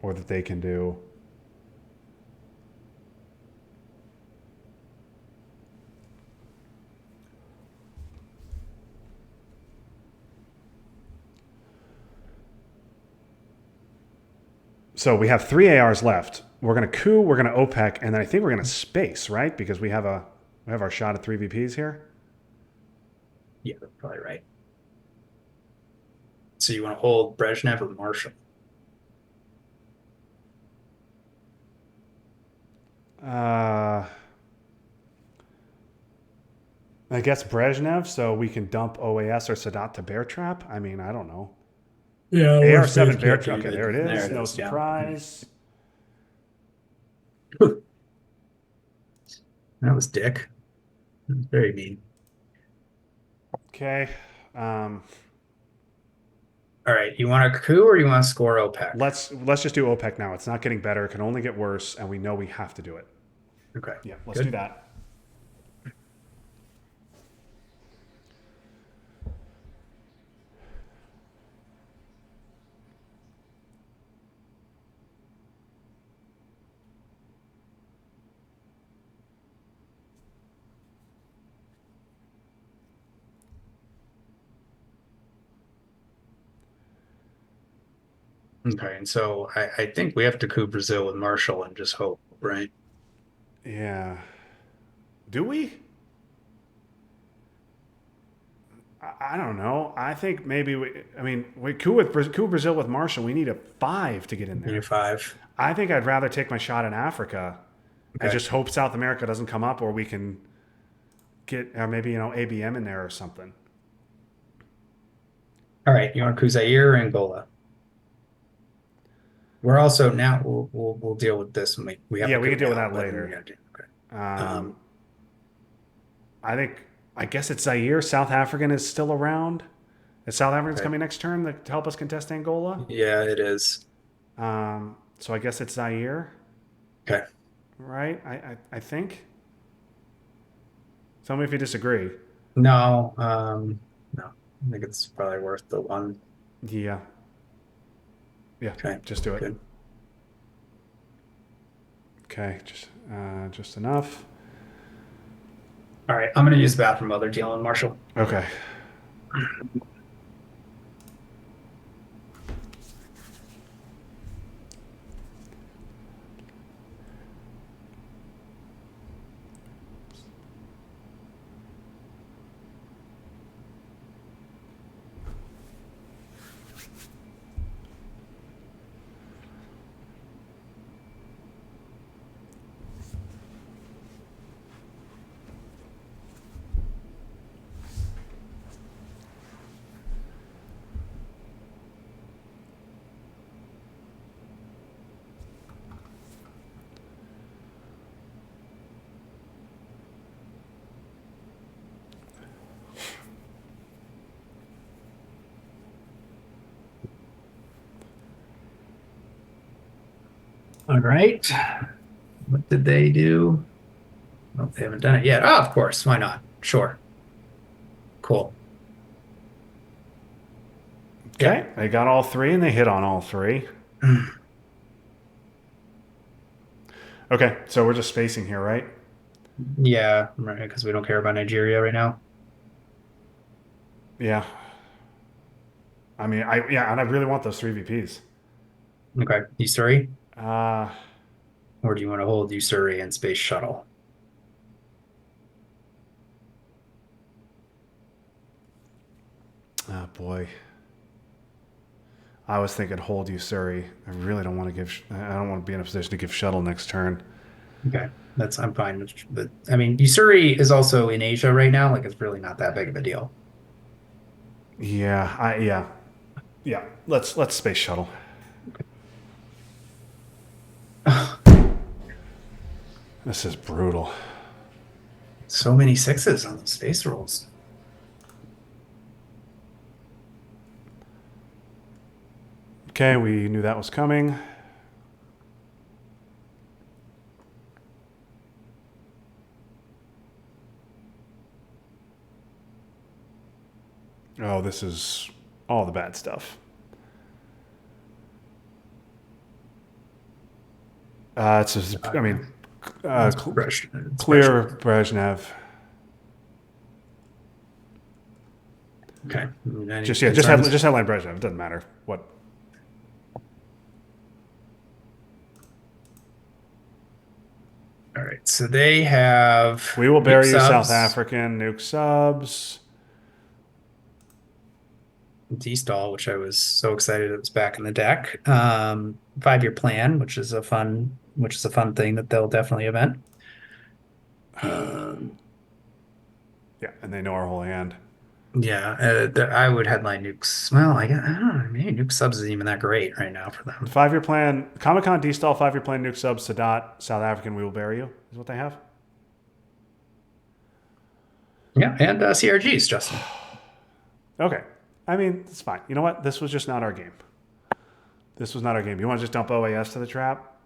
or that they can do. So we have 3 ARs left. We're going to coup, we're going to OPEC, and then I think we're going to space, right? Because we have our shot at 3 VPs here. Yeah, that's probably right. So you want to hold Brezhnev or Marshall? I guess Brezhnev, so we can dump OAS or Sadat to Bear Trap. I mean, I don't know. Yeah, AR7 Bear Trap. Okay, there it is. There it No is, yeah. surprise. That was Dick. That was very mean. Okay. All right, you want a coup or you want to score OPEC? Let's just do OPEC now. It's not getting better. It can only get worse, and we know we have to do it. Okay, Yeah, let's do good. that. Okay, and so I think we have to coup Brazil with Marshall and just hope, right? Yeah. Do we? I don't know. I think maybe I mean, we coup Brazil with Marshall. We need a 5 to get in Need a there. five. I think I'd rather take my shot in Africa and Okay. just hope South America doesn't come up, or we can get, or maybe ABM in there or something. All right, you want to coup Zaire or Angola? We're also now we'll deal with this when we have Yeah, to we coup can deal with now, that but then we later. gotta do okay. Um, I think I guess it's Zaire. South African is still around. Is South African's Okay. coming next term to help us contest Angola? Yeah, it is. So I guess it's Zaire, Okay. right? I think. Tell me if you disagree. No, no. I think it's probably worth the one. Yeah. Yeah. Okay, Just do it. good. Okay. Just enough. All right, I'm gonna use the bathroom while they're dealing with Marshall. Okay. All right. What did they do? Oh, they haven't done it yet. Oh, of course. Why not? Sure. Cool. Okay. They got all 3 and they hit on all 3. Okay. So we're just spacing here, right? Yeah, right, because we don't care about Nigeria right now. Yeah. I mean, and I really want those 3 VPs. Okay, Usuri, Uh, or do you want to hold Usuri and Space Shuttle? oh boy. I was thinking hold Usuri. I really don't want to give. I don't want to be in a position to give shuttle next turn. Okay, I'm fine with, but I mean, Usuri is also in Asia right now. Like, it's really not that big of a deal. Yeah. Let's space shuttle. This is brutal. So many sixes on the space rolls. Okay, we knew that was coming. Oh, this is all the bad stuff. I mean, clear Brezhnev. Okay. Just headline Brezhnev. It doesn't matter what. All right. So they have. We will bury you, subs, South African nuke subs. D-Stall, which I was so excited it was back in the deck. 5-year plan, which is a fun thing that they'll definitely event. Yeah, and they know our whole hand. Yeah, I would headline nukes. Well, I don't know. Maybe nuke subs isn't even that great right now for them. 5-year plan. Comic-Con D-Stall, 5-year plan nuke subs. Sadat, South African, we will bury you. Is what they have. Yeah, and CRGs, Justin. Okay. I mean, it's fine. You know what? This was just not our game. This was not our game. You want to just dump OAS to the trap?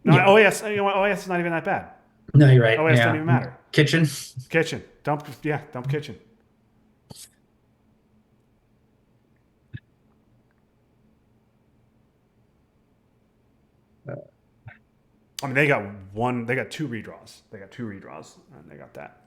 No, Yeah. OAS. You know what? OAS is not even that bad. No, you're right. OAS Yeah. doesn't even matter. Kitchen. Kitchen. Dump. Yeah, dump kitchen. I mean, they got one. They got two redraws. They got two redraws, and they got that.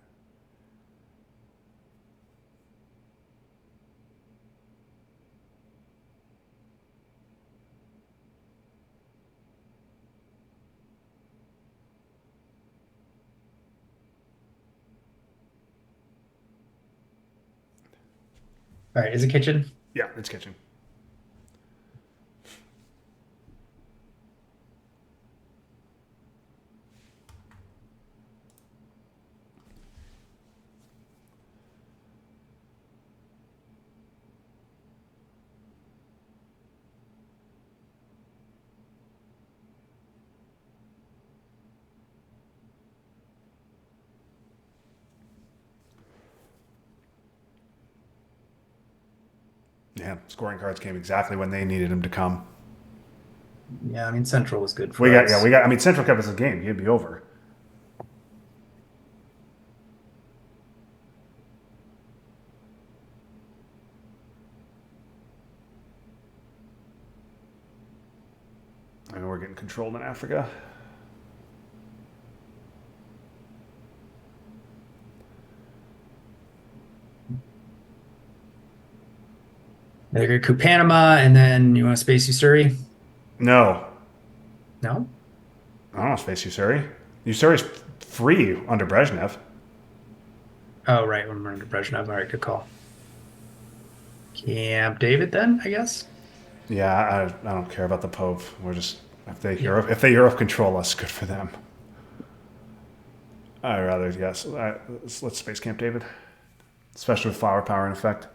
All right. Is it kitchen? Yeah, it's kitchen. Yeah, scoring cards came exactly when they needed them to come. Yeah. I mean, Central was good for We got. us. Yeah, we got. I mean, Central kept us a game. You'd be over. I know we're getting controlled in Africa. They go Coup Panama, and then you want to Space Usuri? No, No. I don't know. Space Usuri. Usuri's free under Brezhnev. Oh, right. When we're under Brezhnev. All right. Good call. Camp David, then I guess. Yeah, I don't care about the Pope. We're just if they Europe control us, good for them. I'd rather yes. Let's Space Camp David, especially with flower power in effect.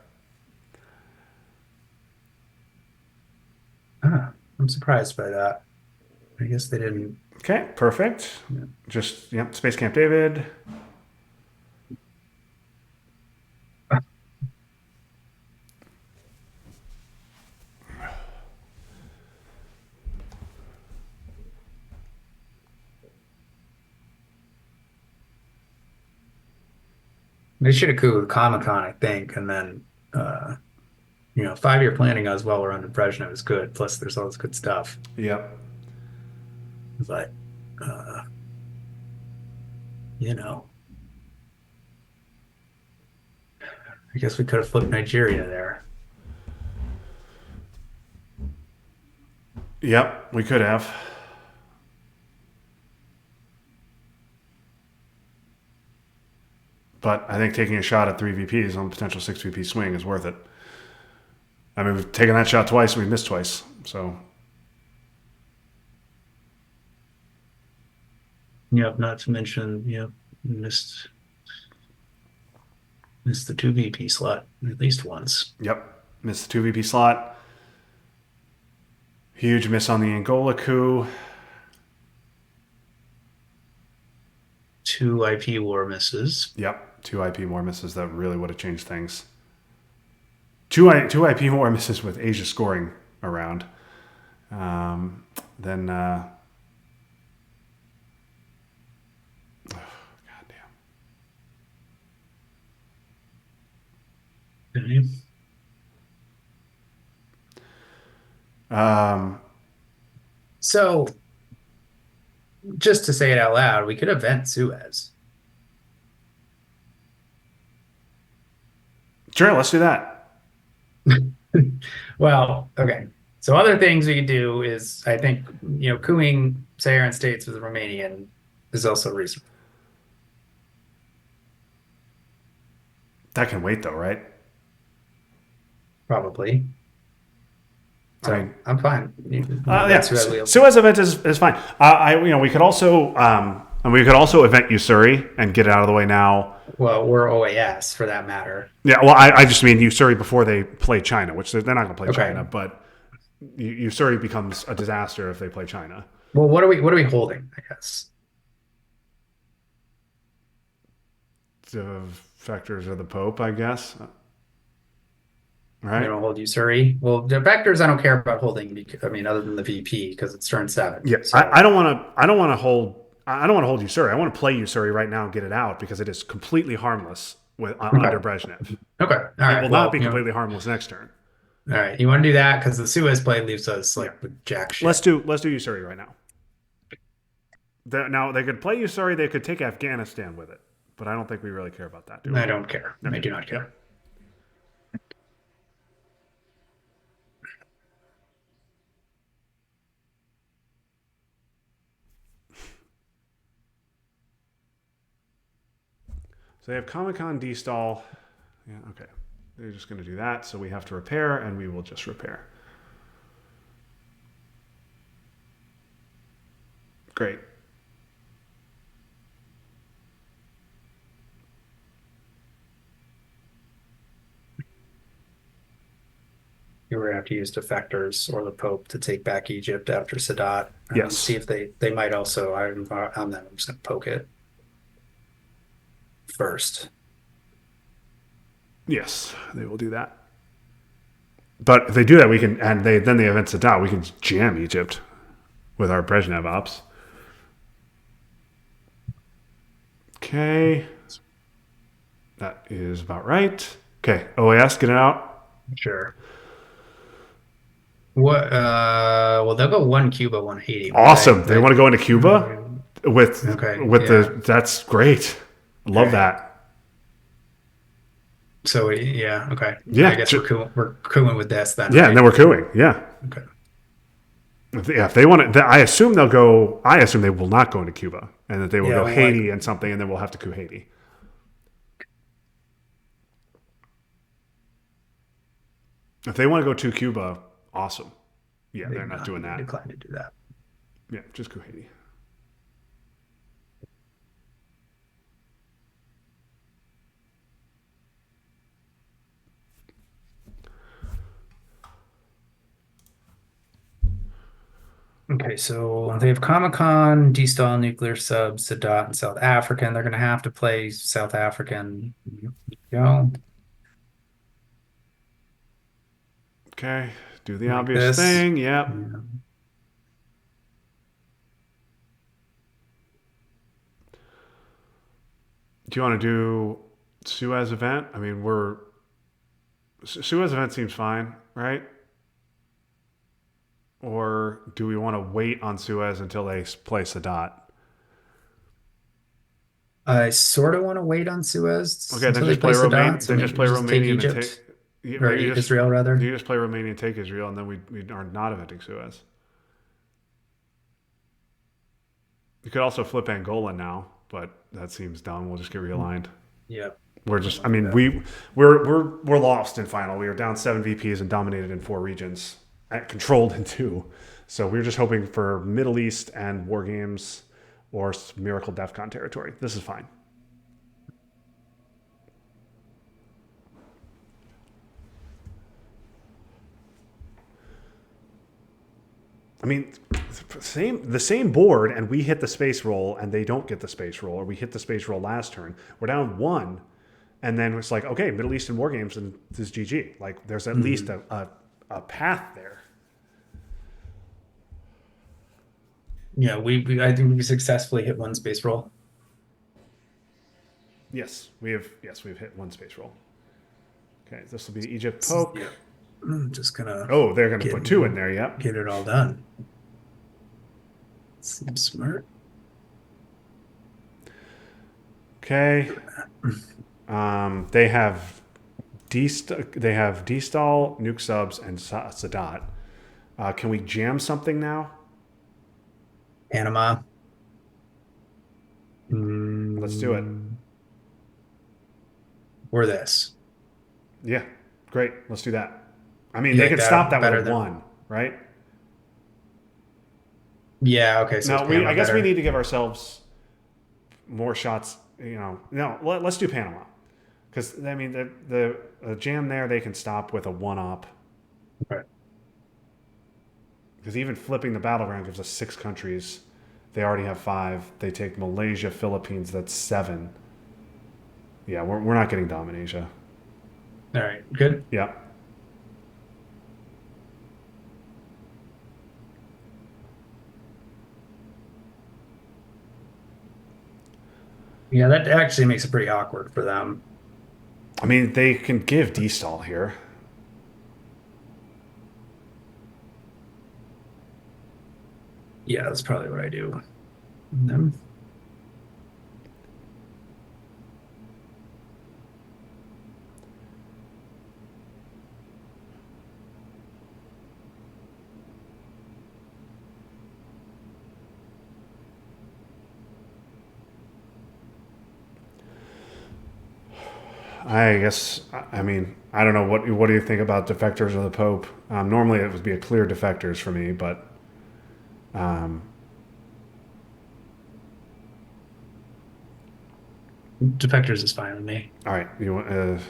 I'm surprised by that. I guess they didn't. Okay, perfect. Yeah. Just Space Camp David. They should have coup with Comic Con, I think, and then 5-year planning as well. We're under Brezhnev is good. Plus, there's all this good stuff. Yep. But you know, I guess we could have flipped Nigeria there. Yep, we could have. But I think taking a shot at 3 VPs on a potential 6 VP swing is worth it. I mean, we've taken that shot twice and we've missed twice. So, Yep. Not to mention, missed the 2 VP slot at least once. yep, missed the 2 VP slot. Huge miss on the Angola coup. 2 IP war misses. Yep, 2 IP war misses that really would have changed things. Two IP war misses with Asia scoring around. Then, Okay. So, just to say it out loud, we could event Suez. sure, let's do that. Well, okay. So other things we could do is, I think, cooing Saharan states with the Romanian is also reasonable. That can wait though, right? Probably. So I mean, I'm fine. yeah, Suez wheel. Suez event is fine. We could also event Usuri and get it out of the way now. Well, we're OAS for that matter. Yeah, well, I just mean Usuri before they play China, which they're not going to play Okay. China, but Usuri becomes a disaster if they play China. Well, what are we holding, I guess? The factors of the Pope, I guess. You right? don't hold Usuri. Well, the vectors I don't care about holding. I mean, other than the VP because it's turn 7. Yeah, So I don't want to. I don't want to hold. I don't want to hold Usuri. I want to play Usuri right now and get it out because it is completely harmless with under Brezhnev. okay, all It right. will Well, not be completely harmless next turn. all right. You want to do that because the Suez play leaves us like Yeah. with jack shit. Let's do Usuri right now. Now they could play Usuri. They could take Afghanistan with it, but I don't think we really care about that, do we? I don't care. I do not care. So they have Comic-Con destall. Yeah, okay. They're just going to do that. So we have to repair, and we will just repair. Great. You were going to have to use defectors or the Pope to take back Egypt after Sadat. Yes. See if they might also. I'm just going to poke it first. Yes, they will do that. But if they do that, we can, and then they event Sadat, we can jam Egypt with our Brezhnev ops. Okay. That is about right. Okay, OAS, get it out. Sure. What? Well, they'll go 1 Cuba, 1 Haiti. Awesome. They want to go into Cuba with that's great. Love that. So yeah, okay. Yeah, I guess we're cooing with this then. Yeah, right? and then we're cooing. Yeah. Okay. Yeah, if they want to, I assume they'll go. I assume they will not go into Cuba, and that they will go Haiti and something, and then we'll have to coup Haiti. If they want to go to Cuba, awesome. Yeah, they're not doing that. Decline to do that. Yeah, just coup Haiti. Okay, so they have Comic-Con, destall nuclear subs, Sadat, and South African. They're going to have to play South African. Go. Okay, do the Like obvious this. thing. Yep. Yeah. Do you want to do Suez event? I mean, Suez event seems fine, right? Or do we want to wait on Suez until they play Sadat? I sort of want to wait on Suez. Okay, then until just they play Sadat, Romania. so Then maybe just play we Romania and Egypt, take. Yeah, or Israel rather. You just play Romania and take Israel, and then we are not eventing Suez. You could also flip Angola now, but that seems dumb. We'll just get realigned. Yeah. We're just. I mean, we're lost in final. We are down 7 VPs and dominated in 4 regions, controlled in 2. So we're just hoping for Middle East and War Games or Miracle DEFCON territory. This is fine. I mean, the same board, and we hit the space roll, and they don't get the space roll, or we hit the space roll last turn. We're down 1, and then it's like, okay, Middle Eastern War Games, and this is GG. Like, there's at least a path there. Yeah, I think we successfully hit 1 space roll. Yes, we've hit 1 space roll. Okay, this will be Egypt poke. Yeah. I'm just gonna. Oh, they're gonna put 2 in there. Yep. Get it all done. Seems smart. Okay. They have destall, nuke subs, and Sadat. Can we jam something now? Panama. Let's do it. Or this. Yeah, great. Let's do that. I mean, they can stop that with 1, right? Yeah. Okay. So I guess we need to give ourselves more shots. No, let's do Panama, because I mean the jam there they can stop with a 1-op. Right. Because even flipping the battleground gives us 6 countries. They already have 5. They take Malaysia, Philippines. That's 7. Yeah, we're not getting Dominasia. All right. Good. Yeah. Yeah, that actually makes it pretty awkward for them. I mean, they can give D-stall here. Yeah, that's probably what I do. Them. I guess. I mean, I don't know what do you think about defectors of the Pope? Normally, it would be a clear defectors for me, but Defectors is fine with me. all right. You want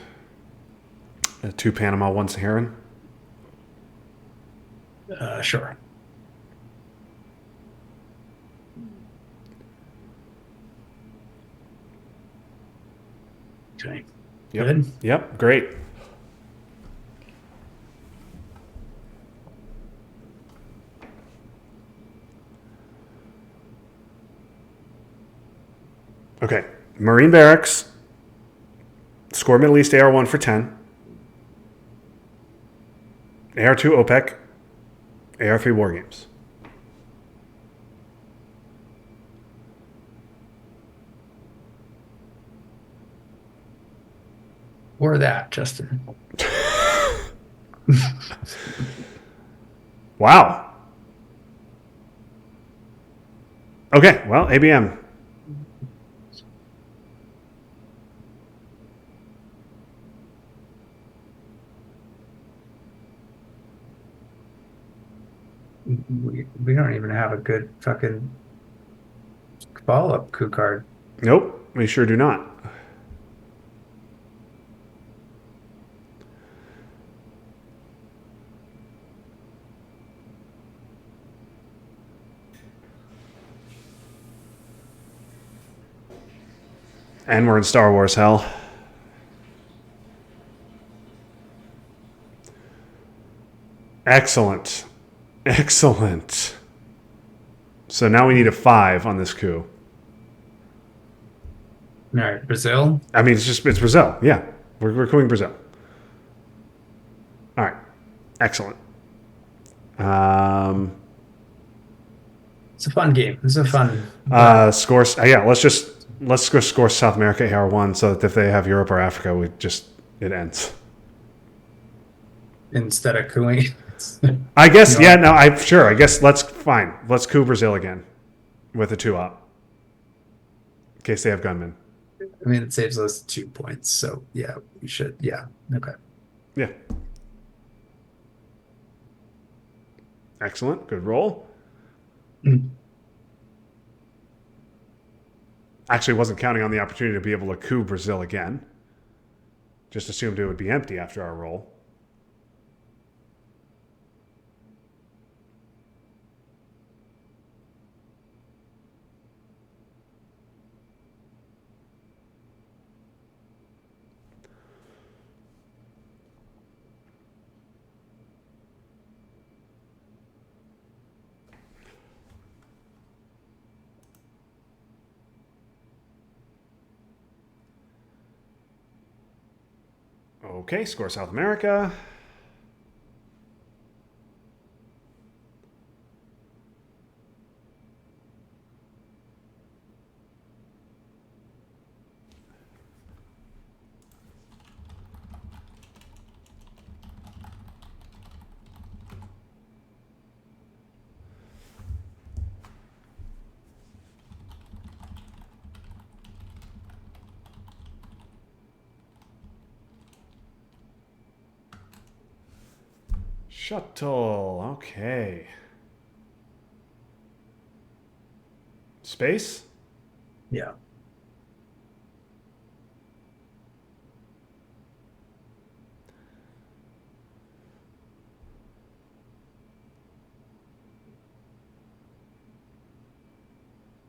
2 Panama, 1 Saharan? Sure. Okay. Yep. Good. Yep. Great. Okay. Marine Barracks. Score Middle East AR1 for 10. AR2 OPEC. AR3 War Games. Or that, Justin. Wow. Okay. Well, ABM. We don't even have a good fucking follow-up coup card. Nope. We sure do not. And we're in Star Wars hell. Excellent. Excellent. So now we need a 5 on this coup. All right, Brazil. I mean, it's Brazil. Yeah. We're couing Brazil. All right. Excellent. It's a fun game. It's a fun Scores. Yeah, let's go score South America AR1 so that if they have Europe or Africa, it ends. instead of cooing. I guess, yeah, no, I guess let's coup Brazil again with a 2 up. In case they have gunmen. I mean, it saves us 2 points. So yeah, we should. Yeah. Okay. Yeah. Excellent. Good roll. Actually, wasn't counting on the opportunity to be able to coup Brazil again. Just assumed it would be empty after our roll. Okay, score South America. Shuttle. Okay. Space. Yeah.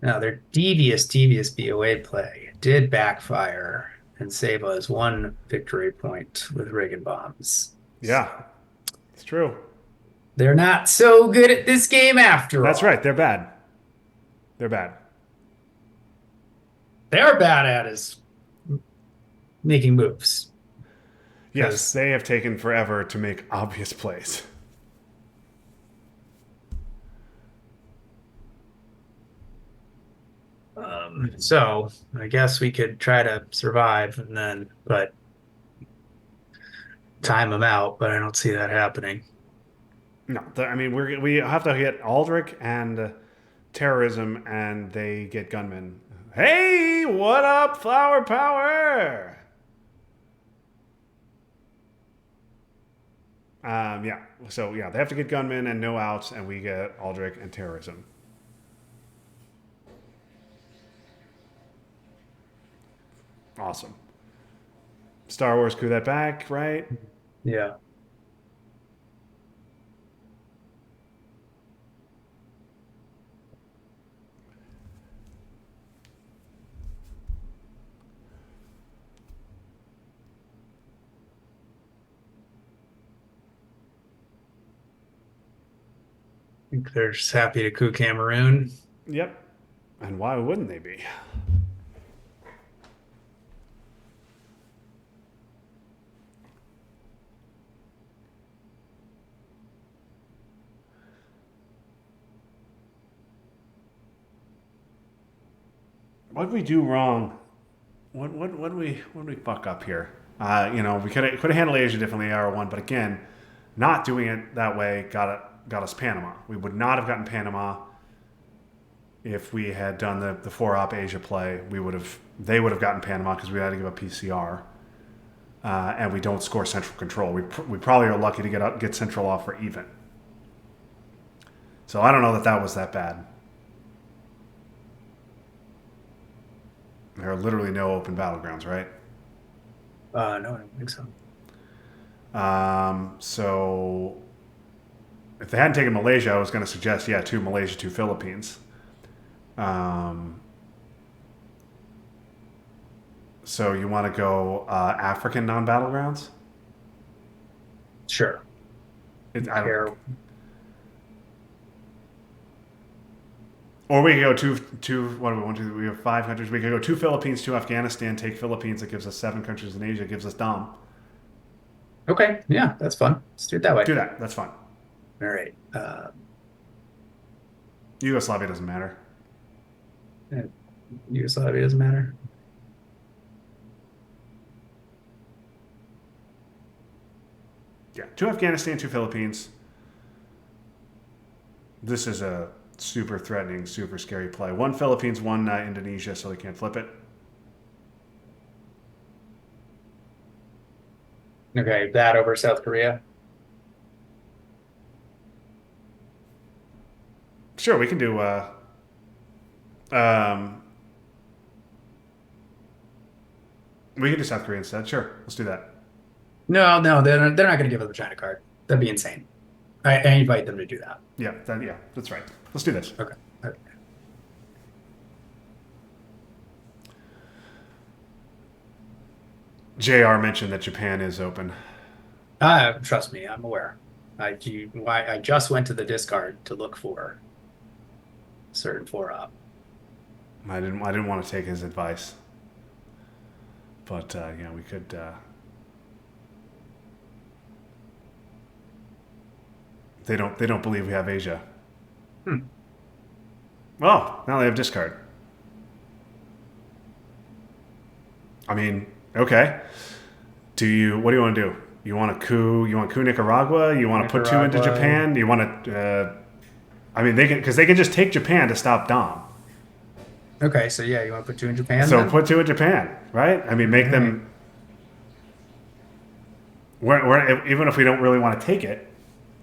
Now their devious BOA play did backfire and save us 1 victory point with Reagan bombs. Yeah, it's true. They're not so good at this game after That's all. right. They're bad. They're bad. they're bad at is making moves. Yes, 'Cause, they have taken forever to make obvious plays. so I guess we could try to survive and then, but time them out. But I don't see that happening. No, I mean we have to hit Aldrich and terrorism, and they get gunmen. Hey, what up, Flower Power? Yeah. So yeah, they have to get gunmen and no outs, and we get Aldrich and terrorism. Awesome. Star Wars coup that back, right? Yeah. I think they're just happy to coup Cameroon. Yep. And why wouldn't they be? What did we do wrong? What did we fuck up here? We could have handled Asia differently, R1, but again, not doing it that way got us Panama. We would not have gotten Panama if we had done the four op Asia play. They would have gotten Panama because we had to give a PCR, and we don't score central control. We probably are lucky to get central off for even. So I don't know that was that bad. There are literally no open battlegrounds, right? No, I don't think so. So if they hadn't taken Malaysia, I was going to suggest, yeah, two Malaysia, two Philippines. So you want to go African non-battlegrounds? Sure. I Care. don't, or we could go two. What do we want to do? We have 5 countries. We could go two Philippines, two Afghanistan. Take Philippines. That gives us 7 countries in Asia. Gives us Dom. Okay. Yeah, that's fun. Let's do it that way. Do that. That's fine. All right. Yugoslavia doesn't matter. Yugoslavia doesn't matter. Yeah, two Afghanistan, two Philippines. This is a super threatening, super scary play. One Philippines, one Indonesia, so they can't flip it. Okay, that over South Korea. Sure, we can do. We can do South Korea instead. Sure, let's do that. No, they're not going to give us the China card. That'd be insane. I invite them to do that. Yeah, that's right. Let's do this. Okay. JR mentioned that Japan is open. Trust me, I'm aware. I just went to the discard to look for certain 4-op. I didn't want to take his advice, but we could. They don't believe we have Asia. Well, now they have discard. I mean, okay. What do you want to do? You want to coup? You want to coup Nicaragua? You want to put two into Japan? You want to? Because they can just take Japan to stop Dom. Okay, so yeah, you want to put 2 in Japan? So then? put 2 in Japan, right? I mean, make them. Even if we don't really want to take it,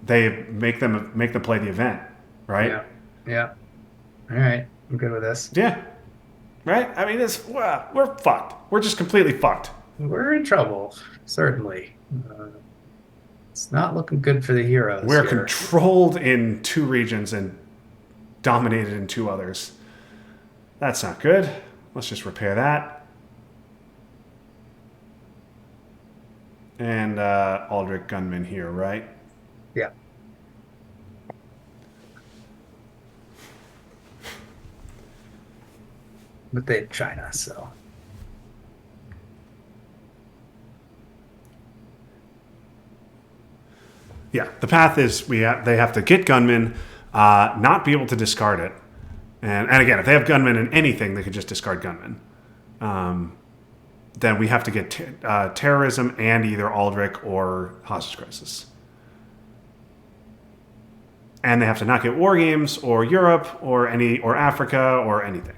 they make them play the event, right? Yeah. All right, I'm good with this. Yeah. Right? I mean, we're fucked. We're just completely fucked. We're in trouble, certainly. It's not looking good for the heroes. We're here. controlled in 2 regions and dominated in 2 others. That's not good. Let's just repair that. And Aldrich gunman here, right? Yeah. but they have China, so Yeah, the path is they have to get gunmen, not be able to discard it, and again, if they have gunmen in anything, they could just discard gunmen. Then we have to get terrorism and either Aldrich or hostage crisis, and they have to not get war games or Europe or Africa or anything.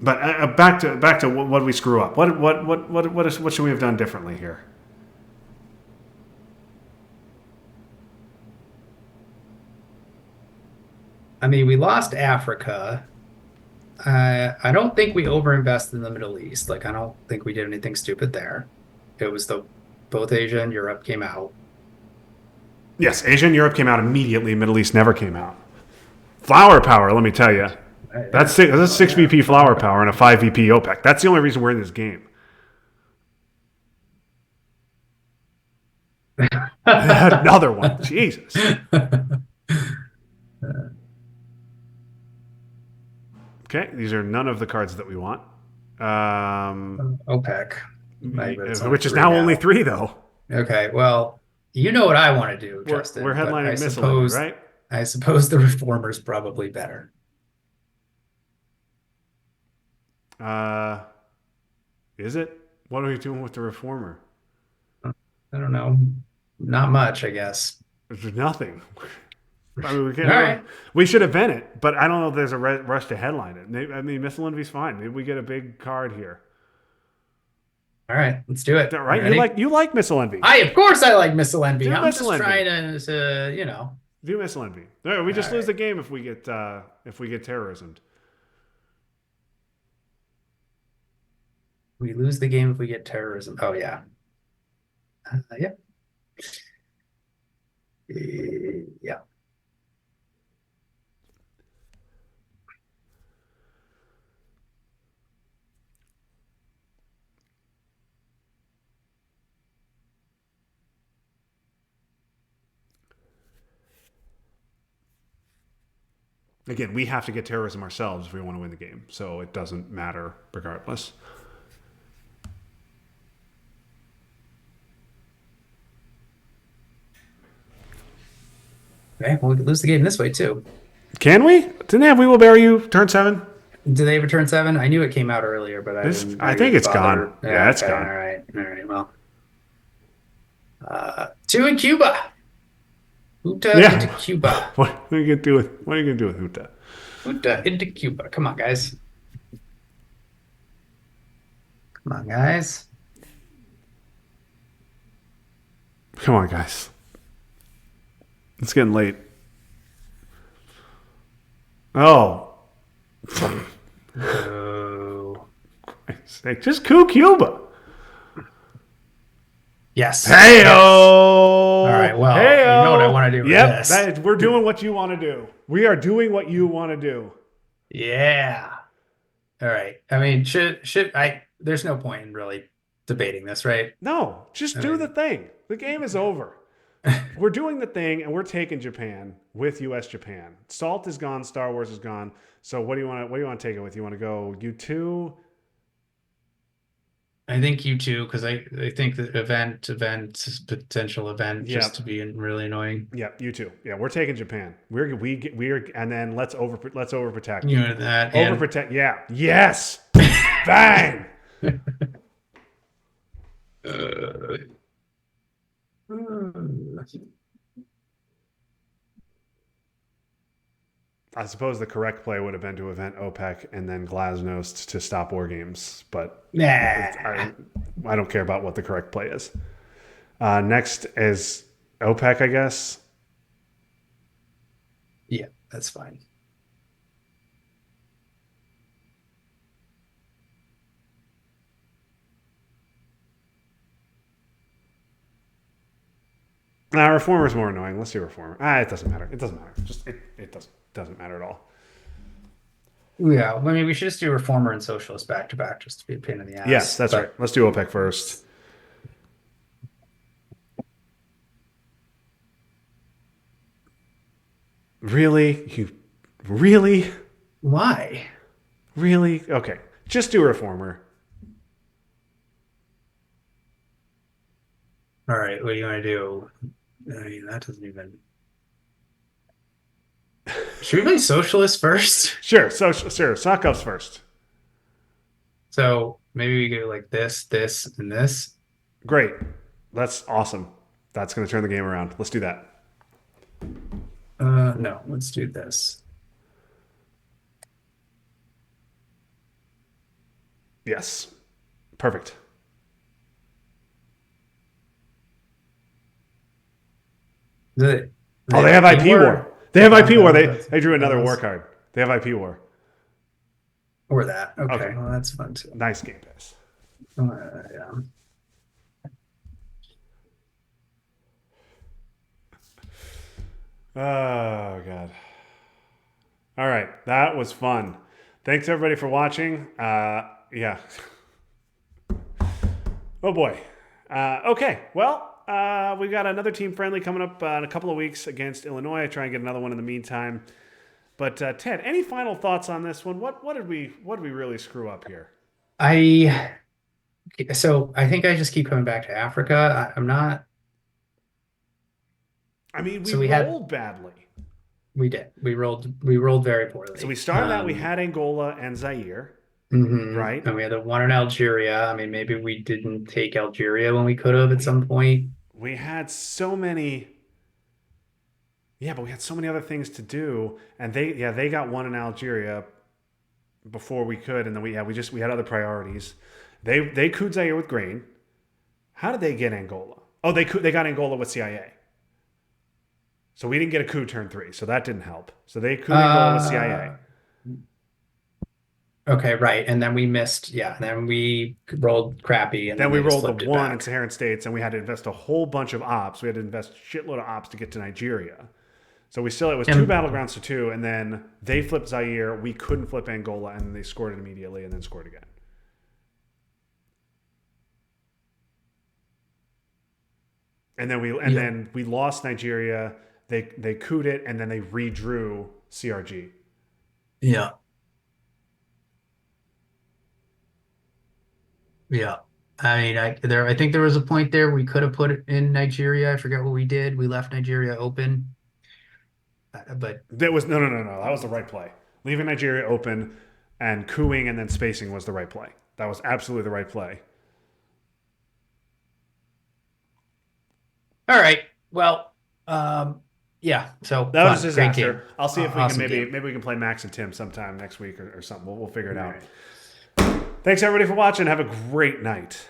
But back to what we screw up. What should we have done differently here? I mean, we lost Africa. I don't think we overinvested in the Middle East. Like, I don't think we did anything stupid there. It was both Asia and Europe came out. Yes, Asia and Europe came out immediately. Middle East never came out. Flower power, let me tell you. That's 6 VP flower power and a 5 VP OPEC. That's the only reason we're in this game. Another one. Jesus. Okay, these are none of the cards that we want. OPEC. Which is now only 3, though. Okay, well, you know what I want to do, Justin. We're headlining I Missile, right? I suppose the Reformer's probably better. Is it? What are we doing with the Reformer? I don't know. Not much, I guess. There's nothing. I mean, All right. We should event it, but I don't know if there's a rush to headline it. I mean, Missile Envy's fine. Maybe we get a big card here. All right, let's do it. Right? You like Missile Envy? Of course I like Missile Envy. Do I'm Missile just Envy. trying to, Do Missile Envy. No, we just All lose right. the game if we get terrorism. We lose the game if we get terrorism. Oh yeah. Yeah. Yeah. Again, we have to get terrorism ourselves if we want to win the game, so it doesn't matter regardless. Okay, well, we could lose the game this way too. Can we? Didn't they have We Will Bury You turn 7? Do they return 7? I knew it came out earlier, but I think it's bother. gone. Yeah, it's gone. All right. Well, 2 in Cuba. Huta into Cuba. What are you gonna do with Huta? Huta into Cuba. Come on, guys. Come on, guys. Come on, guys. It's getting late. Oh. Oh. Just coup Cuba. Yes. Hey-o! Yes. All right, well, Hey-o! you know what I want to do with this. We're doing what you want to do. We are doing what you want to do. Yeah. All right. I mean, there's no point in really debating this, right? No, just do the thing. The game is over. We're doing the thing, and we're taking Japan with U.S. Japan. SALT is gone. Star Wars is gone. So what do you want to take it with? You want to go U2? I think you too, because I think the potential event just to be really annoying. Yeah, U2. Yeah, we're taking Japan. We're and then let's overprotect. You know that Overprotect. Yeah. Yes. Bang. I suppose the correct play would have been to event OPEC and then Glasnost to stop war games, but I don't care about what the correct play is. Next is OPEC, I guess. Yeah, that's fine. Reformer is more annoying. Let's do Reformer. It doesn't matter. It doesn't matter. It doesn't matter at all. Yeah, I mean, we should just do Reformer and Socialist back to back, just to be a pain in the ass. Yes, that's right. Let's do OPEC first. Really? Really? Why? Really? Okay. Just do Reformer. All right, what do you want to do? I mean, that doesn't even. Should we play Socialist first? Sure. So, sure. Sock ups first. So maybe we go like this, and this. Great. That's awesome. That's going to turn the game around. Let's do that. No, let's do this. Yes. Perfect. The, Oh, they have IP War. They have IP War. They drew another that war was- card. They have IP War. Or that. Okay, Okay. well, that's fun too. Nice game pass. Yeah. Oh, God. All right. That was fun. Thanks, everybody, for watching. Yeah. Oh, boy. Okay. Well, we've got another team friendly coming up in a couple of weeks against Illinois. I try and get another one in the meantime. But Ted, any final thoughts on this one? What did we really screw up here? So I think I just keep coming back to Africa. I'm not. I mean, we So we had- rolled badly. We did. We rolled very poorly. So we started out. We had Angola and Zaire. Mhm. Right. And we had the one in Algeria. I mean, maybe we didn't take Algeria when we could have at some point. We had so many. Yeah, but we had so many other things to do, and they got one in Algeria before we could, and then we had other priorities. They couped Zaire with grain. How did they get Angola? Oh, they got Angola with CIA. So we didn't get a coup turn 3, so that didn't help. So they couped Angola with CIA. Okay, right. And then we missed. Yeah. And then we rolled crappy. And Then we they just rolled flipped the it one in back. Saharan states, and we had to invest a whole bunch of ops. We had to invest a shitload of ops to get to Nigeria. So it was 2 battlegrounds to 2, and then they flipped Zaire. We couldn't flip Angola, and they scored it immediately, and then scored again. And then we lost Nigeria. They couped it, and then they redrew CRG. Yeah. Yeah. I mean, I think there was a point there we could have put it in Nigeria. I forget what we did. We left Nigeria open. But That was no. That was the right play. Leaving Nigeria open and cooing and then spacing was the right play. That was absolutely the right play. all right. Well, yeah. So That was a fun. Great disaster. game. I'll see if we Awesome can game. maybe we can play Max and Tim sometime next week or something. We'll figure it All out. right. Thanks everybody for watching. Have a great night.